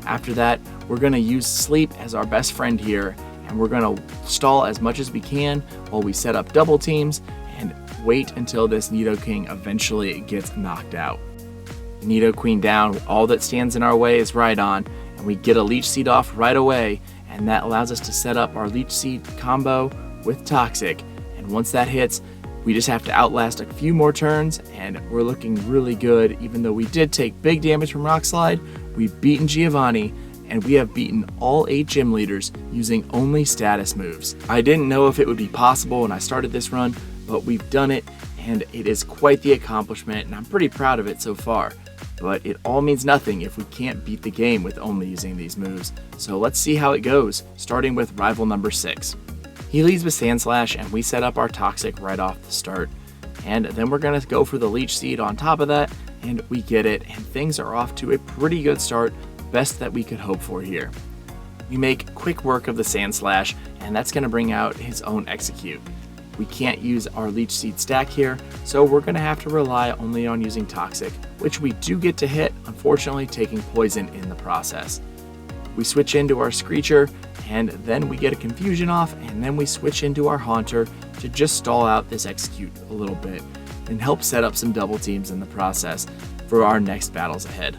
After that, we're going to use Sleep as our best friend here, and we're going to stall as much as we can while we set up double teams and wait until this Nidoking eventually gets knocked out. The Nidoqueen down, all that stands in our way is Rhydon, and we get a Leech Seed off right away, and that allows us to set up our Leech Seed combo with Toxic, and once that hits, we just have to outlast a few more turns, and we're looking really good. Even though we did take big damage from Rock Slide, we've beaten Giovanni, and we have beaten all 8 gym leaders using only status moves. I didn't know if it would be possible when I started this run, but we've done it, and it is quite the accomplishment, and I'm pretty proud of it so far. But it all means nothing if we can't beat the game with only using these moves. So let's see how it goes, starting with rival number 6. He leads with Sandslash, and we set up our Toxic right off the start. And then we're going to go for the Leech Seed on top of that, and we get it, and things are off to a pretty good start, best that we could hope for here. We make quick work of the Sandslash, and that's going to bring out his own Execute. We can't use our Leech Seed stack here, so we're going to have to rely only on using Toxic, which we do get to hit, unfortunately taking poison in the process. We switch into our Screecher, and then we get a Confusion off, and then we switch into our Haunter to just stall out this Execute a little bit and help set up some double teams in the process for our next battles ahead.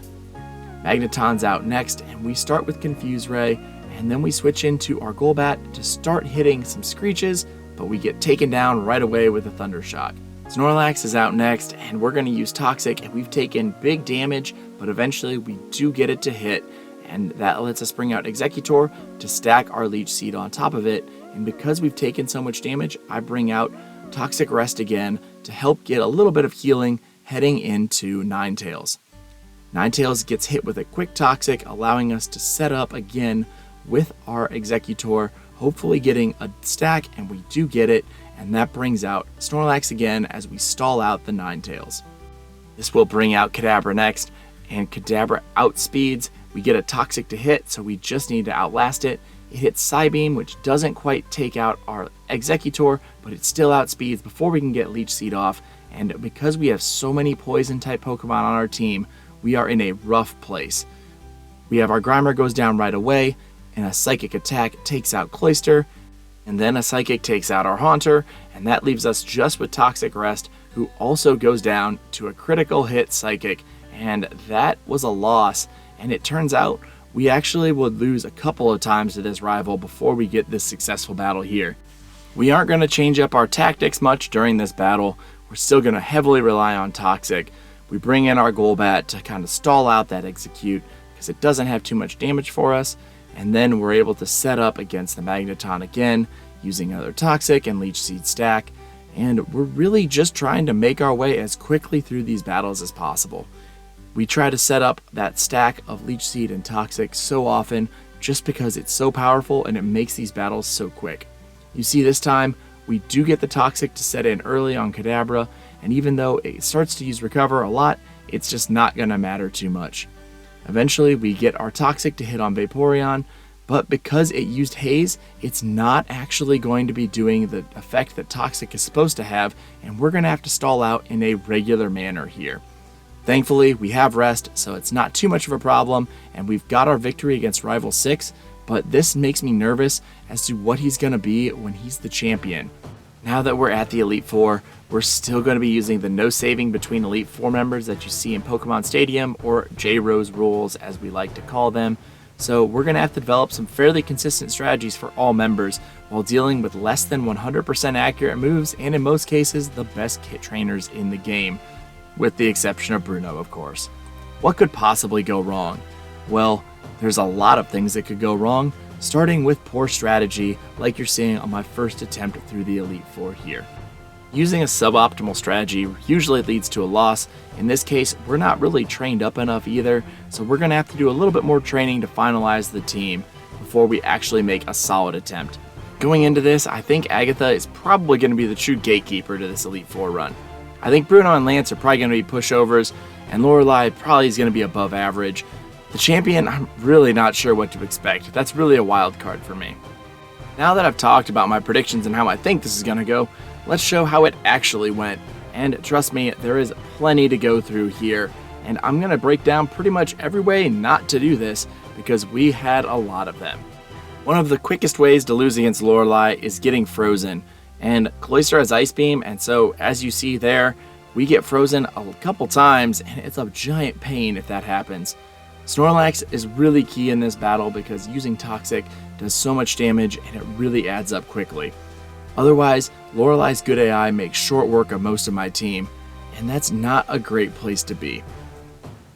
Magneton's out next, and we start with Confuse Ray, and then we switch into our Golbat to start hitting some Screeches, but we get taken down right away with a Thunder Shock. Snorlax is out next, and we're going to use Toxic, and we've taken big damage, but eventually we do get it to hit, and that lets us bring out Exeggutor to stack our Leech Seed on top of it, and because we've taken so much damage, I bring out Toxic Rest again to help get a little bit of healing heading into Ninetales. Ninetales gets hit with a quick Toxic, allowing us to set up again with our Exeggutor, hopefully getting a stack, and we do get it, and that brings out Snorlax again as we stall out the Ninetales. This will bring out Kadabra next, and Kadabra outspeeds. We get a Toxic to hit, so we just need to outlast it. It hits Psybeam, which doesn't quite take out our Exeggutor, but it still outspeeds before we can get Leech Seed off, and because we have so many Poison-type Pokemon on our team, we are in a rough place. We have our Grimer goes down right away, and a Psychic attack takes out Cloyster, and then a Psychic takes out our Haunter, and that leaves us just with Toxic Rest, who also goes down to a critical hit Psychic, and that was a loss, and it turns out we actually would lose a couple of times to this rival before we get this successful battle here. We aren't going to change up our tactics much during this battle. We're still going to heavily rely on Toxic. We bring in our Golbat to kind of stall out that execute because it doesn't have too much damage for us, and then we're able to set up against the Magneton again using another Toxic and Leech Seed stack, and we're really just trying to make our way as quickly through these battles as possible. We try to set up that stack of Leech Seed and Toxic so often just because it's so powerful and it makes these battles so quick. You see, this time we do get the Toxic to set in early on Kadabra, and even though it starts to use Recover a lot, it's just not going to matter too much. Eventually we get our Toxic to hit on Vaporeon, but because it used Haze, it's not actually going to be doing the effect that Toxic is supposed to have, and we're going to have to stall out in a regular manner here. Thankfully, we have Rest, so it's not too much of a problem, and we've got our victory against Rival 6, but this makes me nervous as to what he's going to be when he's the champion. Now that we're at the Elite Four, we're still going to be using the no saving between Elite Four members that you see in Pokemon Stadium, or J-Rose rules as we like to call them. So we're going to have to develop some fairly consistent strategies for all members while dealing with less than 100% accurate moves, and in most cases, the best kit trainers in the game, with the exception of Bruno, of course. What could possibly go wrong? Well, there's a lot of things that could go wrong, starting with poor strategy like you're seeing on my first attempt through the Elite Four here. Using a suboptimal strategy usually leads to a loss. In this case, we're not really trained up enough either, so we're going to have to do a little bit more training to finalize the team before we actually make a solid attempt. Going into this, I think Agatha is probably going to be the true gatekeeper to this Elite Four run. I think Bruno and Lance are probably going to be pushovers, and Lorelei probably is going to be above average. The champion, I'm really not sure what to expect. That's really a wild card for me. Now that I've talked about my predictions and how I think this is going to go, let's show how it actually went. And trust me, there is plenty to go through here, and I'm going to break down pretty much every way not to do this because we had a lot of them. One of the quickest ways to lose against Lorelei is getting frozen, and Cloyster has Ice Beam, and so as you see there, we get frozen a couple times, and it's a giant pain if that happens. Snorlax is really key in this battle because using Toxic does so much damage and it really adds up quickly. Otherwise, Lorelei's good AI makes short work of most of my team, and that's not a great place to be.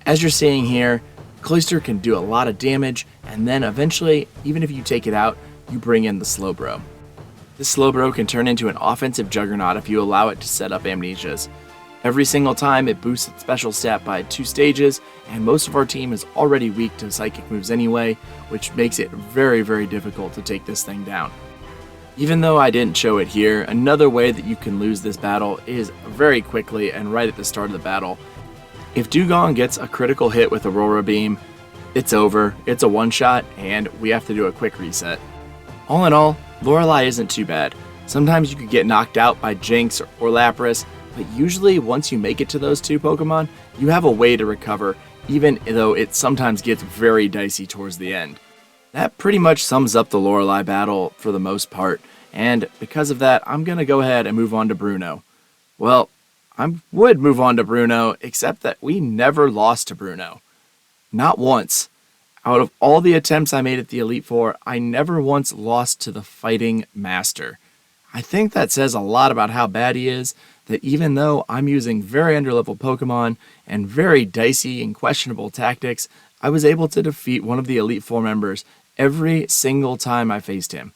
As you're seeing here, Cloyster can do a lot of damage, and then eventually, even if you take it out, you bring in the Slowbro. This Slowbro can turn into an offensive juggernaut if you allow it to set up Amnesias. Every single time it boosts its special stat by 2 stages, and most of our team is already weak to psychic moves anyway, which makes it very, very difficult to take this thing down. Even though I didn't show it here, another way that you can lose this battle is very quickly and right at the start of the battle. If Dugong gets a critical hit with Aurora Beam, it's over, it's a one-shot, and we have to do a quick reset. All in all, Lorelei isn't too bad. Sometimes you could get knocked out by Jinx or Lapras, but usually once you make it to those two Pokemon, you have a way to recover, even though it sometimes gets very dicey towards the end. That pretty much sums up the Lorelei battle for the most part, and because of that, I'm going to go ahead and move on to Bruno. Well, I would move on to Bruno, except that we never lost to Bruno. Not once. Out of all the attempts I made at the Elite Four, I never once lost to the Fighting Master. I think that says a lot about how bad he is, that even though I'm using very underleveled Pokemon and very dicey and questionable tactics, I was able to defeat one of the Elite Four members every single time I faced him.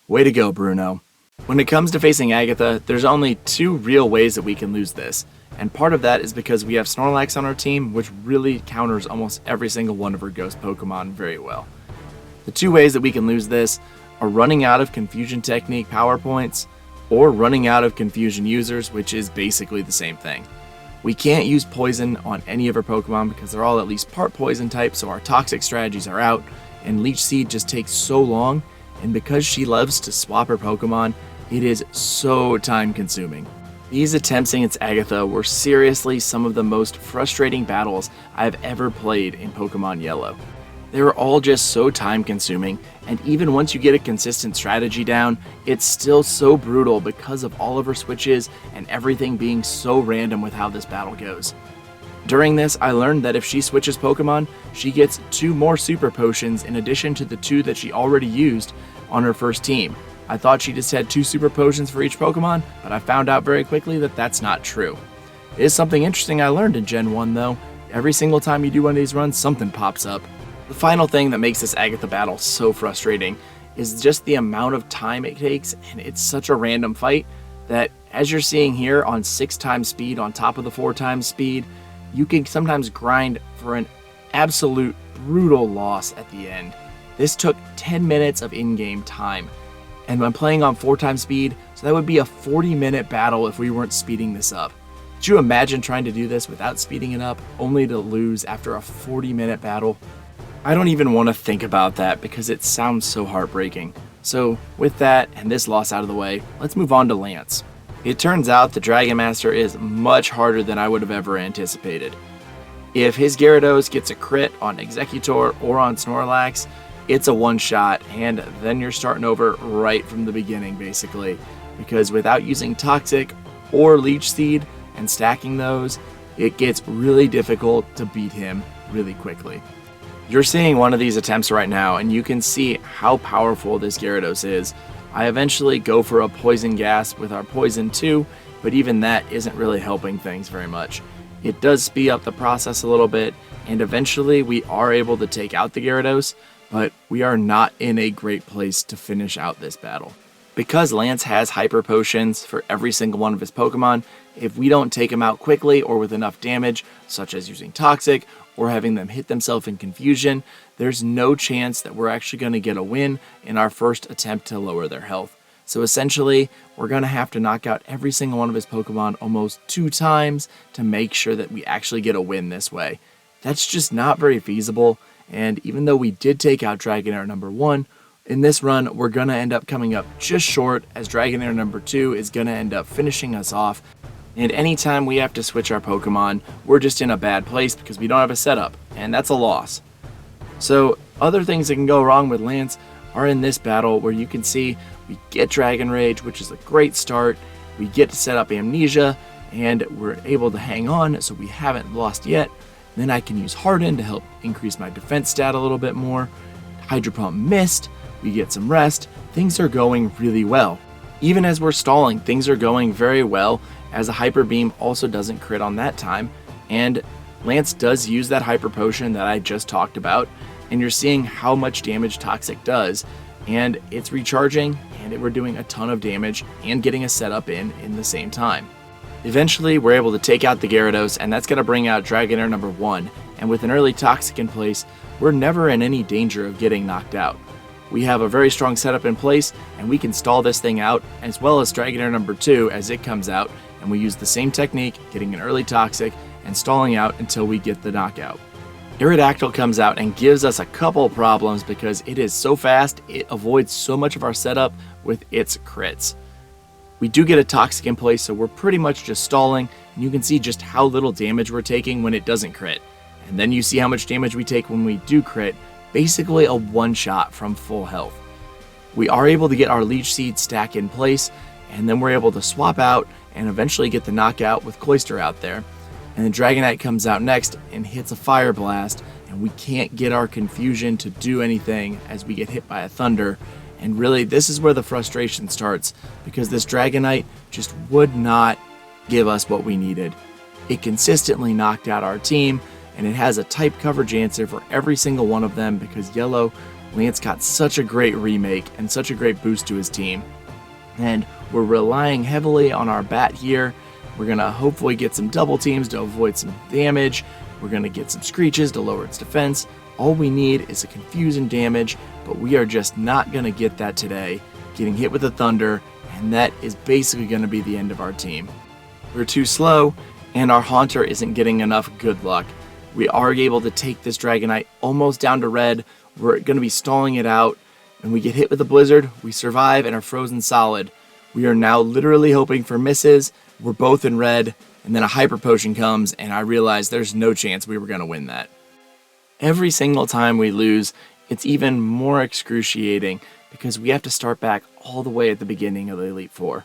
Way to go, Bruno. When it comes to facing Agatha, there's only 2 real ways that we can lose this, and part of that is because we have Snorlax on our team, which really counters almost every single one of her ghost Pokemon very well. The 2 ways that we can lose this are running out of Confusion Technique power points, or running out of Confusion users, which is basically the same thing. We can't use Poison on any of our Pokemon because they're all at least part Poison type, so our Toxic strategies are out, and Leech Seed just takes so long, and because she loves to swap her Pokemon, it is so time consuming. These attempts against Agatha were seriously some of the most frustrating battles I've ever played in Pokemon Yellow. They were all just so time consuming, and even once you get a consistent strategy down, it's still so brutal because of all of her switches and everything being so random with how this battle goes. During this, I learned that if she switches Pokemon, she gets 2 more Super Potions in addition to the 2 that she already used on her first team. I thought she just had 2 Super Potions for each Pokemon, but I found out very quickly that that's not true. It is something interesting I learned in Gen 1 though. Every single time you do one of these runs, something pops up. The final thing that makes this Agatha battle so frustrating is just the amount of time it takes, and it's such a random fight that, as you're seeing here on 6 times speed on top of the 4 times speed, you can sometimes grind for an absolute brutal loss at the end. This took 10 minutes of in-game time, and I'm playing on 4 times speed, so that would be a 40-minute battle if we weren't speeding this up. Could you imagine trying to do this without speeding it up, only to lose after a 40-minute battle? I don't even want to think about that because it sounds so heartbreaking. So with that and this loss out of the way, let's move on to Lance. It turns out the Dragon Master is much harder than I would have ever anticipated. If his Gyarados gets a crit on Executor or on Snorlax, it's a one-shot, and then you're starting over right from the beginning basically, because without using Toxic or Leech Seed and stacking those, it gets really difficult to beat him really quickly. You're seeing one of these attempts right now, and you can see how powerful this Gyarados is. I eventually go for a Poison Gas with our Poison 2, but even that isn't really helping things very much. It does speed up the process a little bit, and eventually we are able to take out the Gyarados, but we are not in a great place to finish out this battle. Because Lance has Hyper Potions for every single one of his Pokemon, if we don't take him out quickly or with enough damage, such as using Toxic or having them hit themselves in confusion, there's no chance that we're actually going to get a win in our first attempt to lower their health. So essentially, we're going to have to knock out every single one of his Pokemon almost 2 times to make sure that we actually get a win this way. That's just not very feasible, and even though we did take out Dragonair number 1, in this run, we're going to end up coming up just short, as Dragonair number 2 is going to end up finishing us off. And anytime we have to switch our Pokemon, we're just in a bad place because we don't have a setup, and that's a loss. So other things that can go wrong with Lance are in this battle, where you can see we get Dragon Rage, which is a great start. We get to set up Amnesia, and we're able to hang on, so we haven't lost yet. Then I can use Harden to help increase my defense stat a little bit more. Hydro Pump missed, we get some rest, things are going really well. Even as we're stalling, things are going very well, as a Hyper Beam also doesn't crit on that time, and Lance does use that Hyper Potion that I just talked about, and you're seeing how much damage Toxic does, and it's recharging, and we're doing a ton of damage and getting a setup in the same time. Eventually, we're able to take out the Gyarados, and that's going to bring out Dragonair number 1, and with an early Toxic in place, we're never in any danger of getting knocked out. We have a very strong setup in place, and we can stall this thing out, as well as Dragonair number 2 as it comes out, and we use the same technique, getting an early Toxic and stalling out until we get the knockout. Aerodactyl comes out and gives us a couple problems because it is so fast, it avoids so much of our setup with its crits. We do get a Toxic in place, so we're pretty much just stalling, and you can see just how little damage we're taking when it doesn't crit. And then you see how much damage we take when we do crit, basically a one-shot from full health. We are able to get our Leech Seed stack in place, and then we're able to swap out and eventually get the knockout with Cloyster out there. And then Dragonite comes out next and hits a Fire Blast, and we can't get our Confusion to do anything as we get hit by a Thunder. And really, this is where the frustration starts, because this Dragonite just would not give us what we needed. It consistently knocked out our team, and it has a type coverage answer for every single one of them because Yellow, Lance got such a great remake and such a great boost to his team. And we're relying heavily on our bat here. We're going to hopefully get some double teams to avoid some damage. We're going to get some screeches to lower its defense. All we need is a Confusion damage, but we are just not going to get that today, getting hit with a Thunder, and that is basically going to be the end of our team. We're too slow, and our Haunter isn't getting enough good luck. We are able to take this Dragonite almost down to red. We're going to be stalling it out, and we get hit with a Blizzard. We survive and are frozen solid. We are now literally hoping for misses. We're both in red, and then a Hyper Potion comes, and I realize there's no chance we were going to win that. Every single time we lose, it's even more excruciating because we have to start back all the way at the beginning of the Elite Four.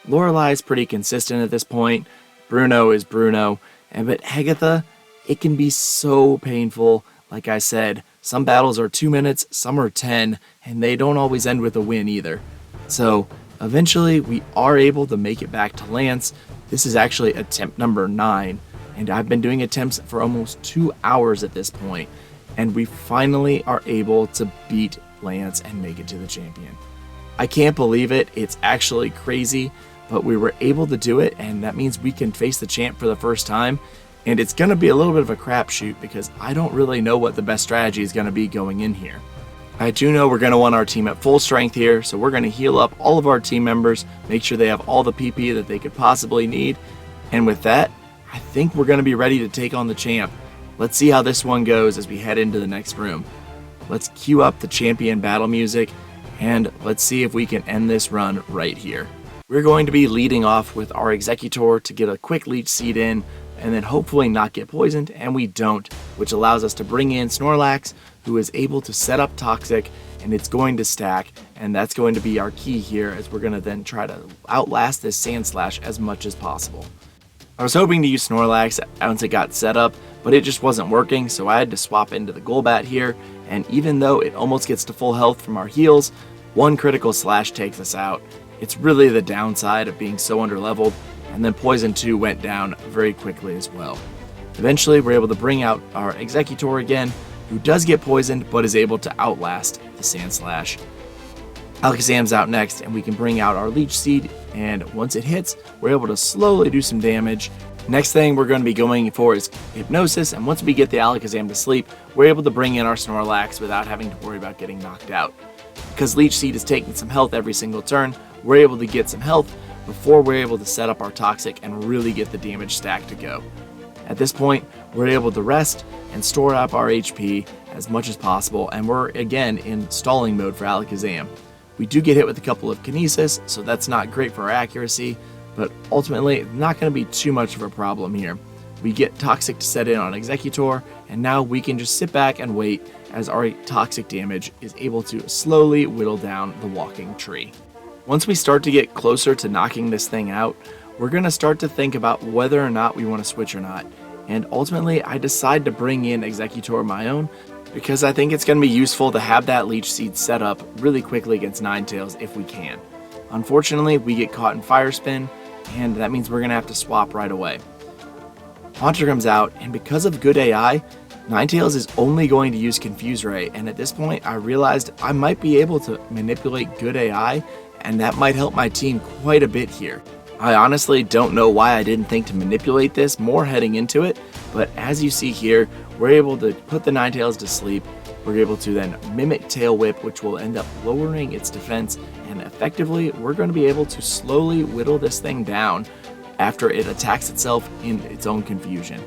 Lorelei is pretty consistent at this point. Bruno is Bruno, but Agatha it can be so painful. Like I said, some battles are 2 minutes, some are 10, and they don't always end with a win either. So eventually we are able to make it back to Lance. This is actually attempt number 9, and I've been doing attempts for almost 2 hours at this point, and we finally are able to beat Lance and make it to the champion. I can't believe it. It's actually crazy, but we were able to do it, and that means we can face the champ for the first time. And it's going to be a little bit of a crapshoot because I don't really know what the best strategy is going to be going in here. I do know we're going to want our team at full strength here, so we're going to heal up all of our team members, make sure they have all the PP that they could possibly need. And with that, I think we're going to be ready to take on the champ. Let's see how this one goes as we head into the next room. Let's cue up the champion battle music, and let's see if we can end this run right here. We're going to be leading off with our Executor to get a quick leech seed in, and then hopefully not get poisoned, and we don't, which allows us to bring in Snorlax, who is able to set up Toxic, and it's going to stack, and that's going to be our key here, as we're going to then try to outlast this Sandslash as much as possible. I was hoping to use Snorlax once it got set up, but it just wasn't working, so I had to swap into the Golbat here, and even though it almost gets to full health from our heals, one critical slash takes us out. It's really the downside of being so underleveled, and then Poison 2 went down very quickly as well. Eventually, we're able to bring out our Executor again, who does get poisoned, but is able to outlast the Sandslash. Alakazam's out next, and we can bring out our Leech Seed, and once it hits, we're able to slowly do some damage. Next thing we're going to be going for is Hypnosis, and once we get the Alakazam to sleep, we're able to bring in our Snorlax without having to worry about getting knocked out. Because Leech Seed is taking some health every single turn, we're able to get some health before we're able to set up our Toxic and really get the damage stack to go. At this point, we're able to rest and store up our HP as much as possible, and we're again in stalling mode for Alakazam. We do get hit with a couple of Kinesis, so that's not great for our accuracy, but ultimately not going to be too much of a problem here. We get Toxic to set in on Executor, and now we can just sit back and wait as our Toxic damage is able to slowly whittle down the walking tree. Once we start to get closer to knocking this thing out, we're going to start to think about whether or not we want to switch or not. And ultimately, I decide to bring in Executor of my own because I think it's going to be useful to have that Leech Seed set up really quickly against Ninetales if we can. Unfortunately, we get caught in Fire Spin, and that means we're going to have to swap right away. Haunter comes out, and because of good AI, Ninetales is only going to use Confuse Ray, and at this point, I realized I might be able to manipulate good AI, and that might help my team quite a bit here. I honestly don't know why I didn't think to manipulate this more heading into it, but as you see here, we're able to put the Ninetales to sleep. We're able to then mimic Tail Whip, which will end up lowering its defense, and effectively, we're going to be able to slowly whittle this thing down after it attacks itself in its own confusion.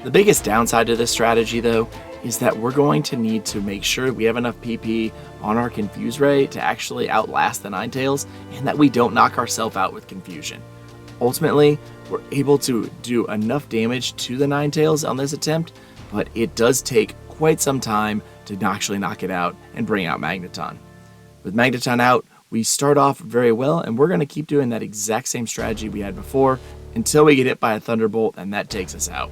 The biggest downside to this strategy, though, is that we're going to need to make sure we have enough PP on our Confuse Ray to actually outlast the Ninetales, and that we don't knock ourselves out with Confusion. Ultimately, we're able to do enough damage to the Ninetales on this attempt, but it does take quite some time to actually knock it out and bring out Magneton. With Magneton out, we start off very well, and we're going to keep doing that exact same strategy we had before until we get hit by a Thunderbolt, and that takes us out.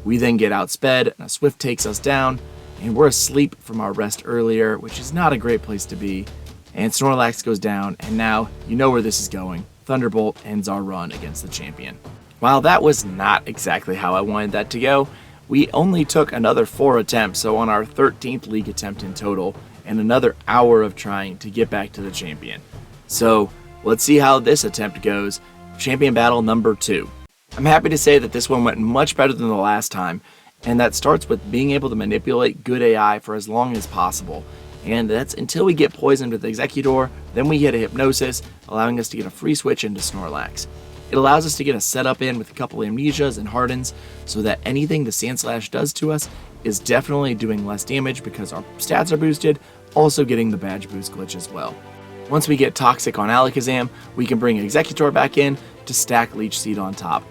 We then get outsped, and a Swift takes us down, and we're asleep from our rest earlier, which is not a great place to be. And Snorlax goes down, and now you know where this is going. Thunderbolt ends our run against the champion. While that was not exactly how I wanted that to go, we only took another 4 attempts, so on our 13th league attempt in total, and another hour of trying to get back to the champion. So let's see how this attempt goes. Champion battle number 2. I'm happy to say that this one went much better than the last time, and that starts with being able to manipulate good AI for as long as possible. And that's until we get poisoned with Executor, then we hit a Hypnosis, allowing us to get a free switch into Snorlax. It allows us to get a setup in with a couple Amnesias and Hardens, so that anything the Sandslash does to us is definitely doing less damage because our stats are boosted, also getting the badge boost glitch as well. Once we get Toxic on Alakazam, we can bring Executor back in to stack Leech Seed on top.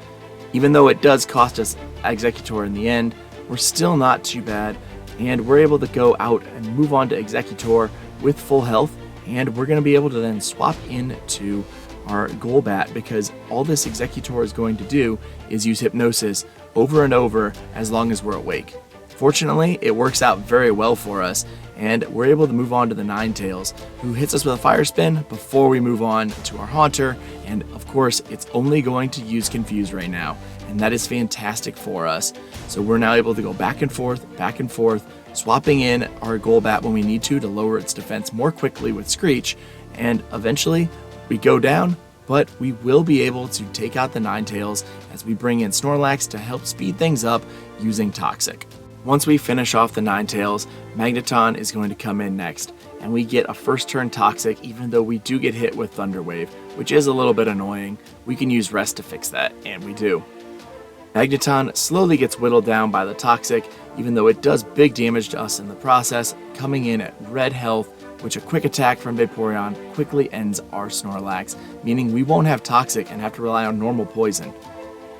Even though it does cost us Executor in the end, we're still not too bad, and we're able to go out and move on to Executor with full health, and we're going to be able to then swap into our Golbat because all this Executor is going to do is use Hypnosis over and over as long as we're awake. Fortunately, it works out very well for us, and we're able to move on to the Ninetales, who hits us with a fire spin before we move on to our Haunter, and of course, it's only going to use Confuse right now, and that is fantastic for us. So we're now able to go back and forth, swapping in our Golbat when we need to lower its defense more quickly with Screech, and eventually we go down, but we will be able to take out the Ninetales as we bring in Snorlax to help speed things up using Toxic. Once we finish off the Ninetales, Magneton is going to come in next, and we get a first turn Toxic even though we do get hit with Thunder Wave, which is a little bit annoying. We can use Rest to fix that, and we do. Magneton slowly gets whittled down by the Toxic, even though it does big damage to us in the process, coming in at red health, which a quick attack from Vaporeon quickly ends our Snorlax, meaning we won't have Toxic and have to rely on normal poison.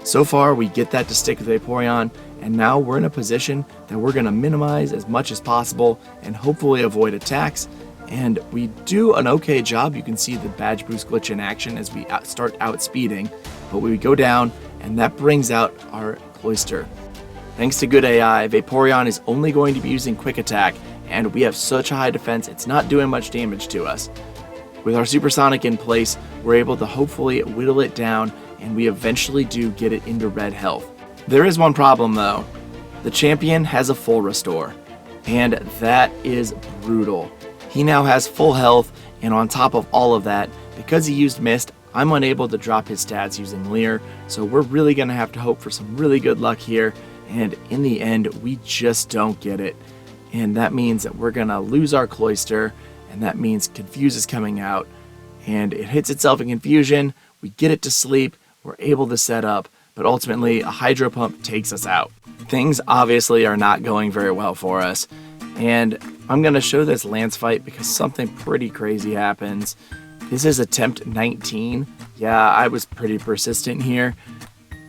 So far, we get that to stick with Vaporeon, and now we're in a position that we're going to minimize as much as possible and hopefully avoid attacks, and we do an okay job. You can see the badge boost glitch in action as we start outspeeding, but we go down, and that brings out our Cloyster. Thanks to good AI, Vaporeon is only going to be using Quick Attack, and we have such a high defense, it's not doing much damage to us. With our Supersonic in place, we're able to hopefully whittle it down, and we eventually do get it into red health. There is one problem though. The champion has a full restore, and that is brutal. He now has full health, and on top of all of that, because he used Mist, I'm unable to drop his stats using Leer, so we're really going to have to hope for some really good luck here, and in the end, we just don't get it. And that means that we're going to lose our Cloyster, and that means Confuse is coming out, and it hits itself in Confusion, we get it to sleep, we're able to set up, but ultimately a Hydro Pump takes us out. Things obviously are not going very well for us, and I'm going to show this Lance fight because something pretty crazy happens. This is attempt 19. Yeah, I was pretty persistent here.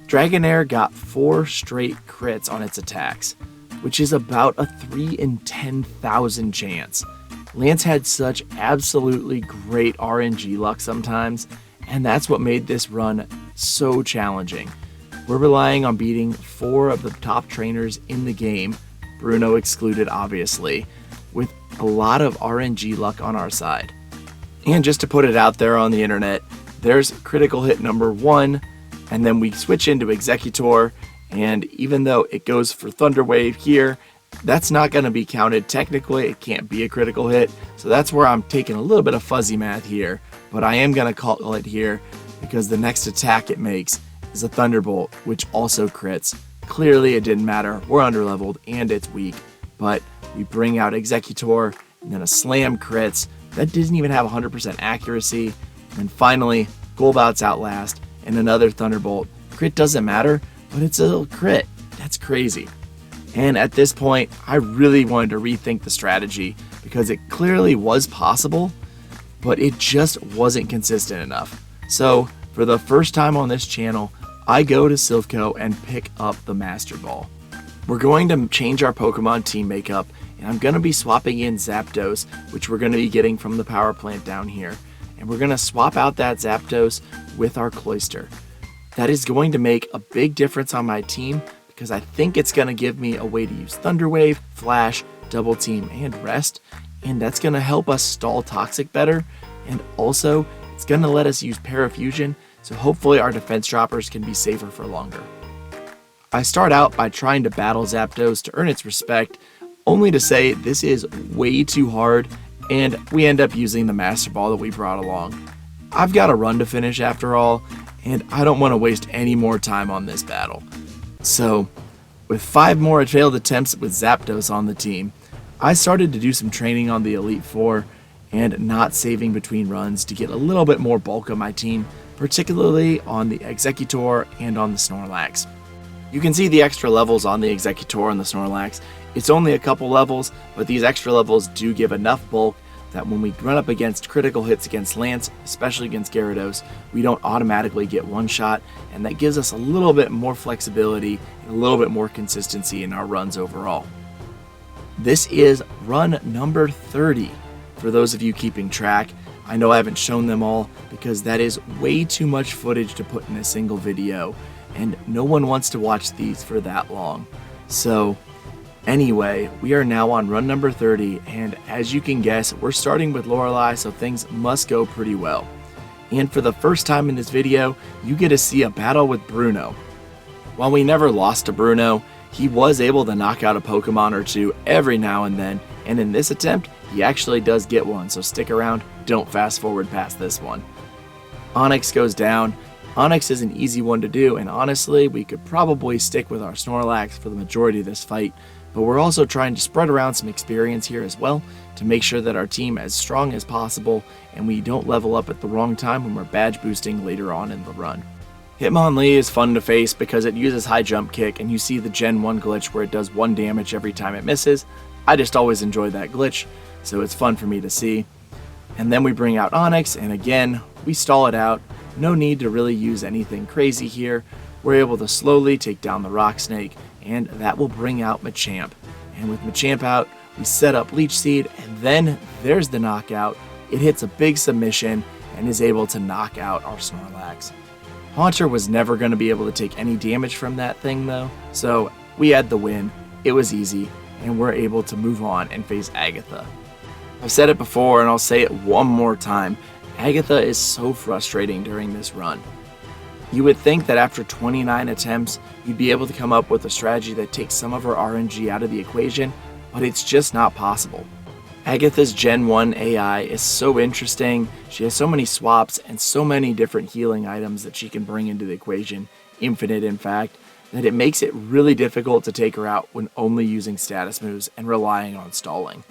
Dragonair got 4 straight crits on its attacks, which is about a 3 in 10,000 chance. Lance had such absolutely great RNG luck sometimes, and that's what made this run so challenging. We're relying on beating 4 of the top trainers in the game, Bruno excluded obviously, with a lot of RNG luck on our side. And just to put it out there on the internet, there's critical hit number 1, and then we switch into Executor, and even though it goes for Thunder Wave here, that's not going to be counted. Technically, it can't be a critical hit, so that's where I'm taking a little bit of fuzzy math here, but I am going to call it here because the next attack it makes is a Thunderbolt, which also crits. Clearly, it didn't matter. We're underleveled, and it's weak, but we bring out Executor, and then a Slam crits. That doesn't even have 100% accuracy. And finally, Golbat's out last, and another Thunderbolt. Crit doesn't matter, but it's a crit. That's crazy. And at this point, I really wanted to rethink the strategy because it clearly was possible, but it just wasn't consistent enough. So, for the first time on this channel, I go to Silph Co and pick up the Master Ball. We're going to change our Pokemon team makeup, and I'm going to be swapping in Zapdos, which we're going to be getting from the power plant down here. And we're going to swap out that Zapdos with our Cloyster. That is going to make a big difference on my team because I think it's going to give me a way to use Thunder Wave, Flash, Double Team, and Rest. And that's going to help us stall Toxic better. And also, it's going to let us use Parafusion, so hopefully our defense droppers can be safer for longer. I start out by trying to battle Zapdos to earn its respect, only to say this is way too hard, and we end up using the Master Ball that we brought along. I've got a run to finish after all, and I don't want to waste any more time on this battle. So, with 5 more failed attempts with Zapdos on the team, I started to do some training on the Elite Four and not saving between runs to get a little bit more bulk on my team, particularly on the Executor and on the Snorlax. You can see the extra levels on the Executor and the Snorlax. It's only a couple levels, but these extra levels do give enough bulk that when we run up against critical hits against Lance, especially against Gyarados, we don't automatically get one shot, and that gives us a little bit more flexibility and a little bit more consistency in our runs overall. This is run number 30. For those of you keeping track, I know I haven't shown them all because that is way too much footage to put in a single video, and no one wants to watch these for that long. So anyway, we are now on run number 30, and as you can guess, we're starting with Lorelei, so things must go pretty well. And for the first time in this video, you get to see a battle with Bruno. While we never lost to Bruno, he was able to knock out a Pokemon or two every now and then, and in this attempt, he actually does get one, so stick around, don't fast forward past this one. Onix goes down. Onix is an easy one to do, and honestly, we could probably stick with our Snorlax for the majority of this fight, but we're also trying to spread around some experience here as well to make sure that our team is as strong as possible and we don't level up at the wrong time when we're badge boosting later on in the run. Hitmonlee is fun to face because it uses high jump kick, and you see the Gen 1 glitch where it does 1 damage every time it misses. I just always enjoy that glitch, so it's fun for me to see. And then we bring out Onix, and again, we stall it out. No need to really use anything crazy here. We're able to slowly take down the Rock Snake, and that will bring out Machamp. And with Machamp out, we set up Leech Seed, and then there's the knockout. It hits a big submission and is able to knock out our Snorlax. Haunter was never going to be able to take any damage from that thing though, so we had the win. It was easy, and we're able to move on and face Agatha. I've said it before and I'll say it one more time. Agatha is so frustrating during this run. You would think that after 29 attempts, you'd be able to come up with a strategy that takes some of her RNG out of the equation, but it's just not possible. Agatha's Gen 1 AI is so interesting. She has so many swaps and so many different healing items that she can bring into the equation, infinite in fact, that it makes it really difficult to take her out when only using status moves and relying on stalling.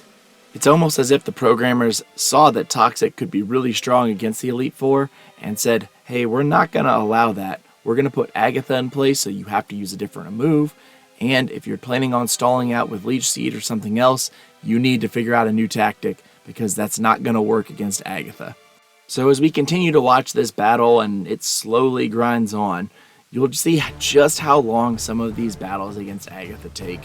It's almost as if the programmers saw that Toxic could be really strong against the Elite Four and said, hey, we're not going to allow that. We're going to put Agatha in place, so you have to use a different move. And if you're planning on stalling out with Leech Seed or something else, you need to figure out a new tactic because that's not going to work against Agatha. So as we continue to watch this battle and it slowly grinds on, you'll see just how long some of these battles against Agatha take.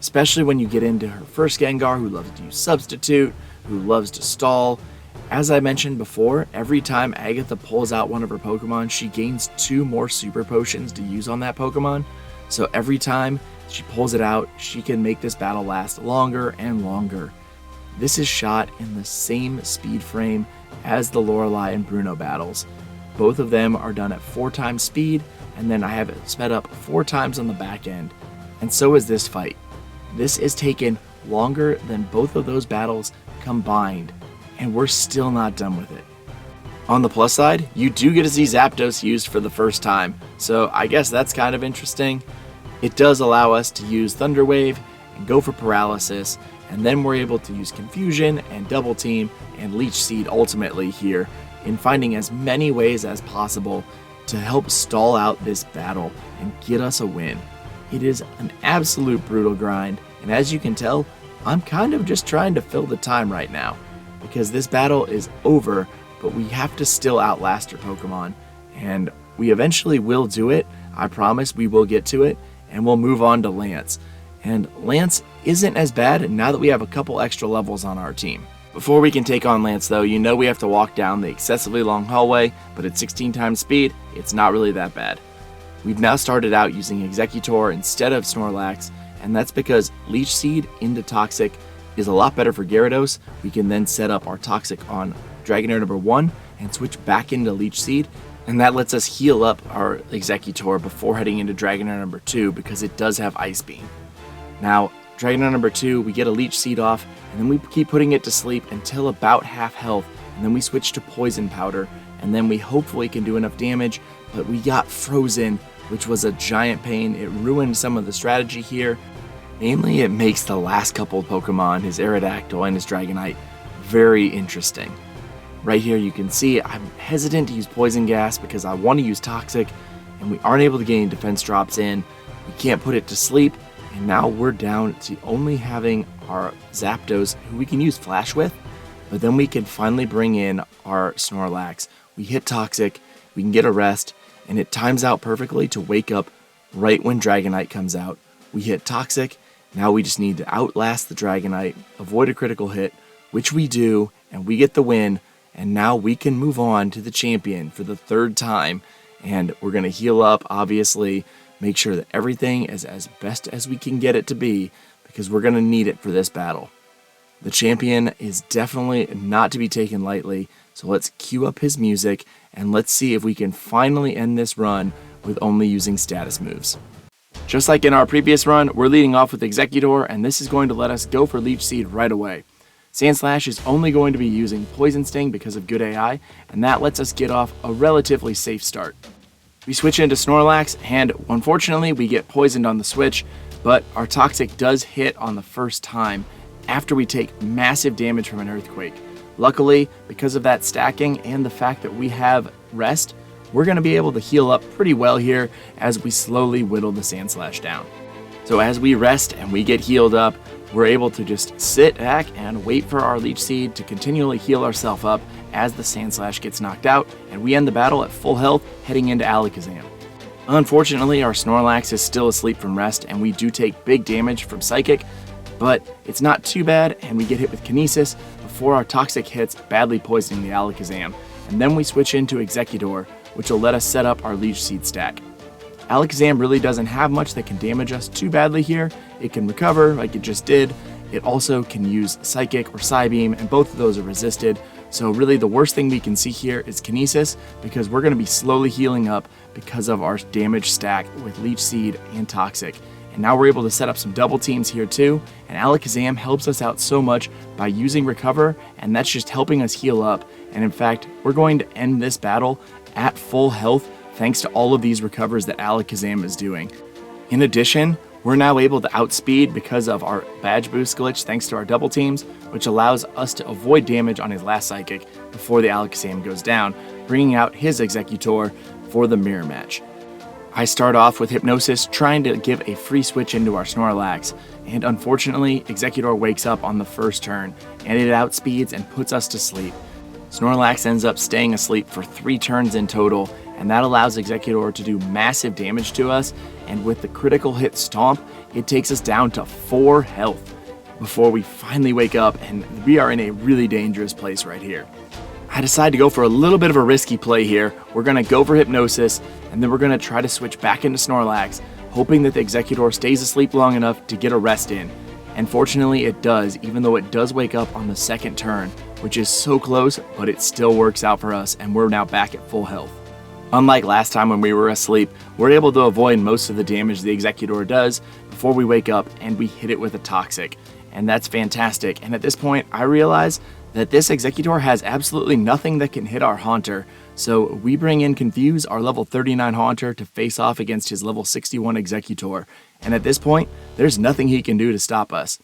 Especially when you get into her first Gengar, who loves to use Substitute, who loves to stall. As I mentioned before, every time Agatha pulls out one of her Pokemon, she gains 2 more Super Potions to use on that Pokemon. So every time she pulls it out, she can make this battle last longer and longer. This is shot in the same speed frame as the Lorelei and Bruno battles. Both of them are done at 4 times speed, and then I have it sped up 4 times on the back end. And so is this fight. This is taken longer than both of those battles combined, and we're still not done with it. On the plus side, you do get to see Zapdos used for the first time, so I guess that's kind of interesting. It does allow us to use Thunder Wave and go for Paralysis, and then we're able to use Confusion and Double Team and Leech Seed ultimately here in finding as many ways as possible to help stall out this battle and get us a win. It is an absolute brutal grind, and as you can tell, I'm kind of just trying to fill the time right now because this battle is over, but we have to still outlast her Pokemon, and we eventually will do it. I promise we will get to it, and we'll move on to Lance. And Lance isn't as bad now that we have a couple extra levels on our team. Before we can take on Lance though, you know we have to walk down the excessively long hallway, but at 16 times speed, it's not really that bad. We've now started out using Exeggutor instead of Snorlax, and that's because Leech Seed into Toxic is a lot better for Gyarados. We can then set up our Toxic on Dragonair number 1 and switch back into Leech Seed, and that lets us heal up our Exeggutor before heading into Dragonair number 2 because it does have Ice Beam. Now, Dragonair number 2, we get a Leech Seed off, and then we keep putting it to sleep until about half health, and then we switch to Poison Powder, and then we hopefully can do enough damage, but we got frozen, which was a giant pain. It ruined some of the strategy here. Mainly, it makes the last couple of Pokemon, his Aerodactyl and his Dragonite, very interesting. Right here you can see I'm hesitant to use Poison Gas because I want to use Toxic, and we aren't able to get any defense drops in. We can't put it to sleep, and now we're down to only having our Zapdos, who we can use Flash with, but then we can finally bring in our Snorlax. We hit Toxic, we can get a rest, and it times out perfectly to wake up right when Dragonite comes out. We hit Toxic, now we just need to outlast the Dragonite, avoid a critical hit, which we do, and we get the win, and now we can move on to the champion for the 3rd time, and we're going to heal up, obviously, make sure that everything is as best as we can get it to be, because we're going to need it for this battle. The champion is definitely not to be taken lightly, so let's cue up his music, and let's see if we can finally end this run with only using status moves. Just like in our previous run, we're leading off with Exeggutor, and this is going to let us go for Leech Seed right away. Sandslash is only going to be using Poison Sting because of good AI, and that lets us get off a relatively safe start. We switch into Snorlax, and unfortunately we get poisoned on the switch, but our Toxic does hit on the first time after we take massive damage from an Earthquake. Luckily, because of that stacking and the fact that we have Rest, we're going to be able to heal up pretty well here as we slowly whittle the Sandslash down. So as we rest and we get healed up, we're able to just sit back and wait for our Leech Seed to continually heal ourselves up as the Sandslash gets knocked out, and we end the battle at full health heading into Alakazam. Unfortunately, our Snorlax is still asleep from rest, and we do take big damage from Psychic, but it's not too bad, and we get hit with Kinesis before our Toxic hits, badly poisoning the Alakazam, and then we switch into Exeggutor, which will let us set up our Leech Seed stack. Alakazam really doesn't have much that can damage us too badly here. It can recover like it just did. It also can use Psychic or Psybeam, and both of those are resisted. So really the worst thing we can see here is Kinesis, because we're going to be slowly healing up because of our damage stack with Leech Seed and Toxic. And now we're able to set up some double teams here too, and Alakazam helps us out so much by using Recover, and that's just helping us heal up. And in fact, we're going to end this battle at full health thanks to all of these recovers that Alakazam is doing. In addition, we're now able to outspeed because of our badge boost glitch thanks to our double teams, which allows us to avoid damage on his last Psychic before the Alakazam goes down, bringing out his Exeggutor for the mirror match. I start off with Hypnosis, trying to give a free switch into our Snorlax, and unfortunately, Exeggutor wakes up on the first turn, and it outspeeds and puts us to sleep. Snorlax ends up staying asleep for 3 turns in total, and that allows Exeggutor to do massive damage to us, and with the critical hit Stomp, it takes us down to 4 health before we finally wake up, and we are in a really dangerous place right here. I decide to go for a little bit of a risky play here. We're going to go for Hypnosis, and then we're going to try to switch back into Snorlax, hoping that the Exeggutor stays asleep long enough to get a rest in. And fortunately it does, even though it does wake up on the second turn, which is so close, but it still works out for us, and we're now back at full health. Unlike last time when we were asleep, we're able to avoid most of the damage the Exeggutor does before we wake up, and we hit it with a Toxic. And that's fantastic, and at this point I realize that this Exeggutor has absolutely nothing that can hit our Haunter, so we bring in Confuse, our level 39 Haunter, to face off against his level 61 Exeggutor, and at this point, there's nothing he can do to stop us.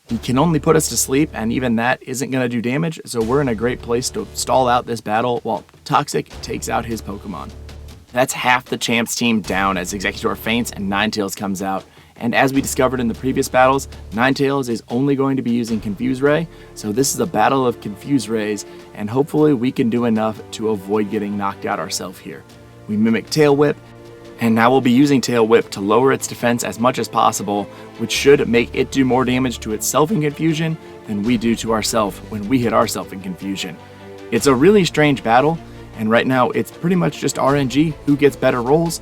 He can only put us to sleep, and even that isn't going to do damage, so we're in a great place to stall out this battle while Toxic takes out his Pokemon. That's half the Champs team down as Exeggutor faints and Ninetales comes out. And as we discovered in the previous battles, Ninetales is only going to be using Confuse Ray, so this is a battle of Confuse Rays, and hopefully we can do enough to avoid getting knocked out ourselves here. We mimic Tail Whip, and now we'll be using Tail Whip to lower its defense as much as possible, which should make it do more damage to itself in Confusion than we do to ourselves when we hit ourselves in Confusion. It's a really strange battle, and right now it's pretty much just RNG who gets better rolls.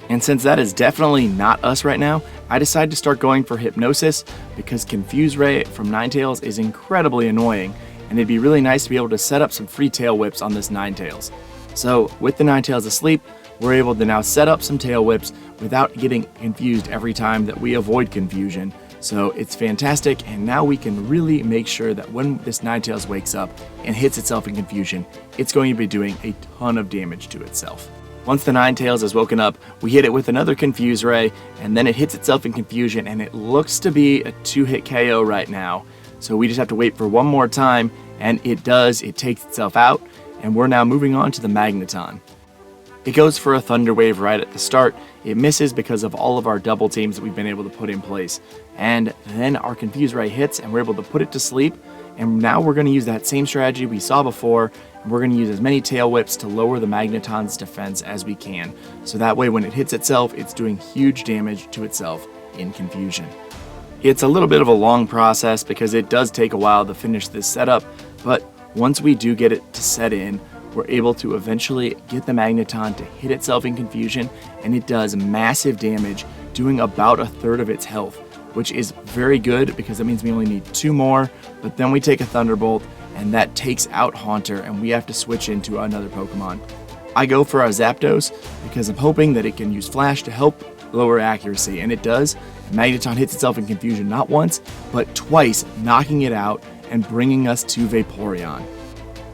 And since that is definitely not us right now, I decide to start going for Hypnosis because Confuse Ray from Ninetales is incredibly annoying, and it'd be really nice to be able to set up some free Tail Whips on this Ninetales. So with the Ninetales asleep, we're able to now set up some Tail Whips without getting confused every time that we avoid confusion. So it's fantastic, and now we can really make sure that when this Ninetales wakes up and hits itself in confusion, it's going to be doing a ton of damage to itself. Once the Ninetales is woken up, we hit it with another Confuse Ray, and then it hits itself in confusion, and it looks to be a 2-hit KO right now. So we just have to wait for one more time, and it does. It takes itself out, and we're now moving on to the Magneton. It goes for a Thunder Wave right at the start. It misses because of all of our double teams that we've been able to put in place. And then our Confuse Ray hits, and we're able to put it to sleep. And now we're going to use that same strategy we saw before, and we're going to use as many Tail Whips to lower the Magneton's defense as we can. So that way when it hits itself, it's doing huge damage to itself in confusion. It's a little bit of a long process because it does take a while to finish this setup, but once we do get it to set in, we're able to eventually get the Magneton to hit itself in confusion, and it does massive damage, doing about a third of its health, which is very good because that means we only need 2 more, but then we take a Thunderbolt, and that takes out Haunter, and we have to switch into another Pokemon. I go for our Zapdos because I'm hoping that it can use Flash to help lower accuracy, and it does. Magneton hits itself in confusion not once, but twice, knocking it out and bringing us to Vaporeon.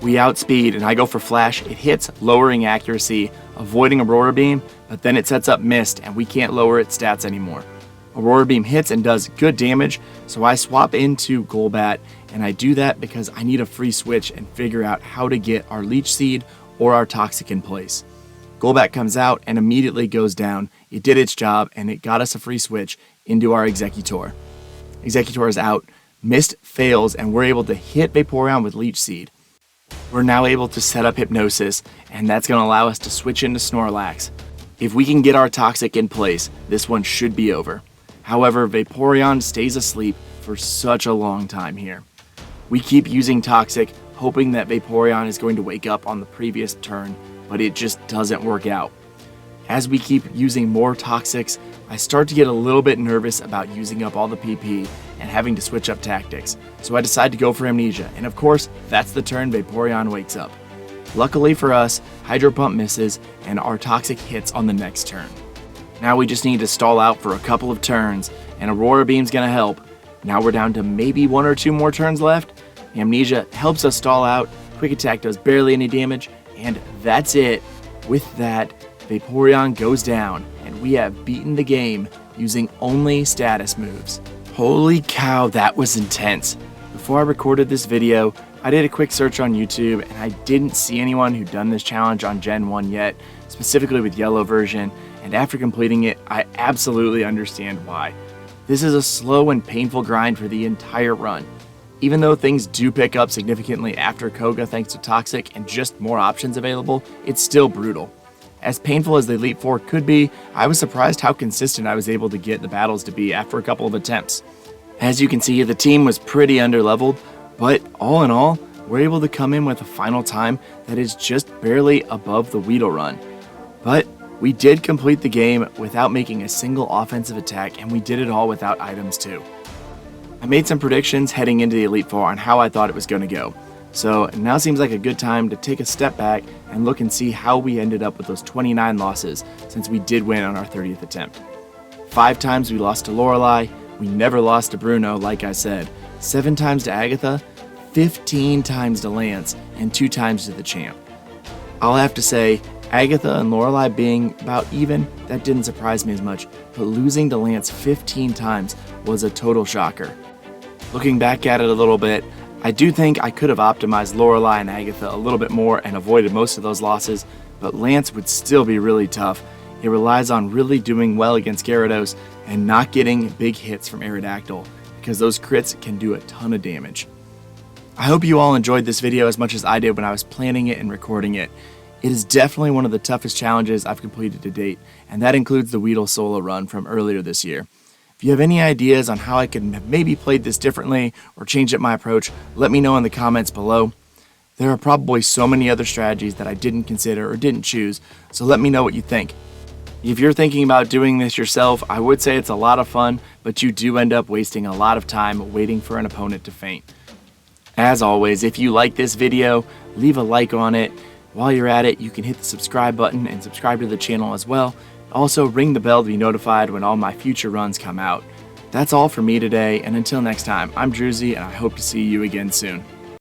We outspeed, and I go for Flash. It hits, lowering accuracy, avoiding Aurora Beam, but then it sets up Mist, and we can't lower its stats anymore. Aurora Beam hits and does good damage, so I swap into Golbat, and I do that because I need a free switch and figure out how to get our Leech Seed or our Toxic in place. Golbat comes out and immediately goes down. It did its job, and it got us a free switch into our Exeggutor. Exeggutor is out, Mist fails, and we're able to hit Vaporeon with Leech Seed. We're now able to set up Hypnosis, and that's going to allow us to switch into Snorlax. If we can get our Toxic in place, this one should be over. However, Vaporeon stays asleep for such a long time here. We keep using Toxic, hoping that Vaporeon is going to wake up on the previous turn, but it just doesn't work out. As we keep using more Toxics, I start to get a little bit nervous about using up all the PP and having to switch up tactics, so I decide to go for Amnesia, and of course, that's the turn Vaporeon wakes up. Luckily for us, Hydro Pump misses, and our Toxic hits on the next turn. Now we just need to stall out for a couple of turns, and Aurora Beam's gonna help. Now we're down to maybe 1 or 2 more turns left. Amnesia helps us stall out, Quick Attack does barely any damage, and that's it. With that, Vaporeon goes down, and we have beaten the game using only status moves. Holy cow, that was intense. Before I recorded this video, I did a quick search on YouTube, and I didn't see anyone who'd done this challenge on Gen 1 yet, specifically with Yellow version, and after completing it, I absolutely understand why. This is a slow and painful grind for the entire run. Even though things do pick up significantly after Koga thanks to Toxic and just more options available, it's still brutal. As painful as the Elite Four could be, I was surprised how consistent I was able to get the battles to be after a couple of attempts. As you can see, the team was pretty underleveled, but all in all, we're able to come in with a final time that is just barely above the Weedle run. But we did complete the game without making a single offensive attack, and we did it all without items too. I made some predictions heading into the Elite Four on how I thought it was going to go. So now seems like a good time to take a step back and look and see how we ended up with those 29 losses since we did win on our 30th attempt. 5 times we lost to Lorelei, we never lost to Bruno like I said, 7 times to Agatha, 15 times to Lance, and 2 times to the champ. I'll have to say, Agatha and Lorelei being about even, that didn't surprise me as much, but losing to Lance 15 times was a total shocker. Looking back at it a little bit, I do think I could have optimized Lorelei and Agatha a little bit more and avoided most of those losses, but Lance would still be really tough. It relies on really doing well against Gyarados and not getting big hits from Aerodactyl, because those crits can do a ton of damage. I hope you all enjoyed this video as much as I did when I was planning it and recording it. It is definitely one of the toughest challenges I've completed to date, and that includes the Weedle solo run from earlier this year. If you have any ideas on how I could have maybe played this differently or changed up my approach, let me know in the comments below. There are probably so many other strategies that I didn't consider or didn't choose, so let me know what you think. If you're thinking about doing this yourself, I would say it's a lot of fun, but you do end up wasting a lot of time waiting for an opponent to faint. As always, if you like this video, leave a like on it. While you're at it, you can hit the subscribe button and subscribe to the channel as well. Also, ring the bell to be notified when all my future runs come out. That's all for me today, and until next time, I'm Druzy, and I hope to see you again soon.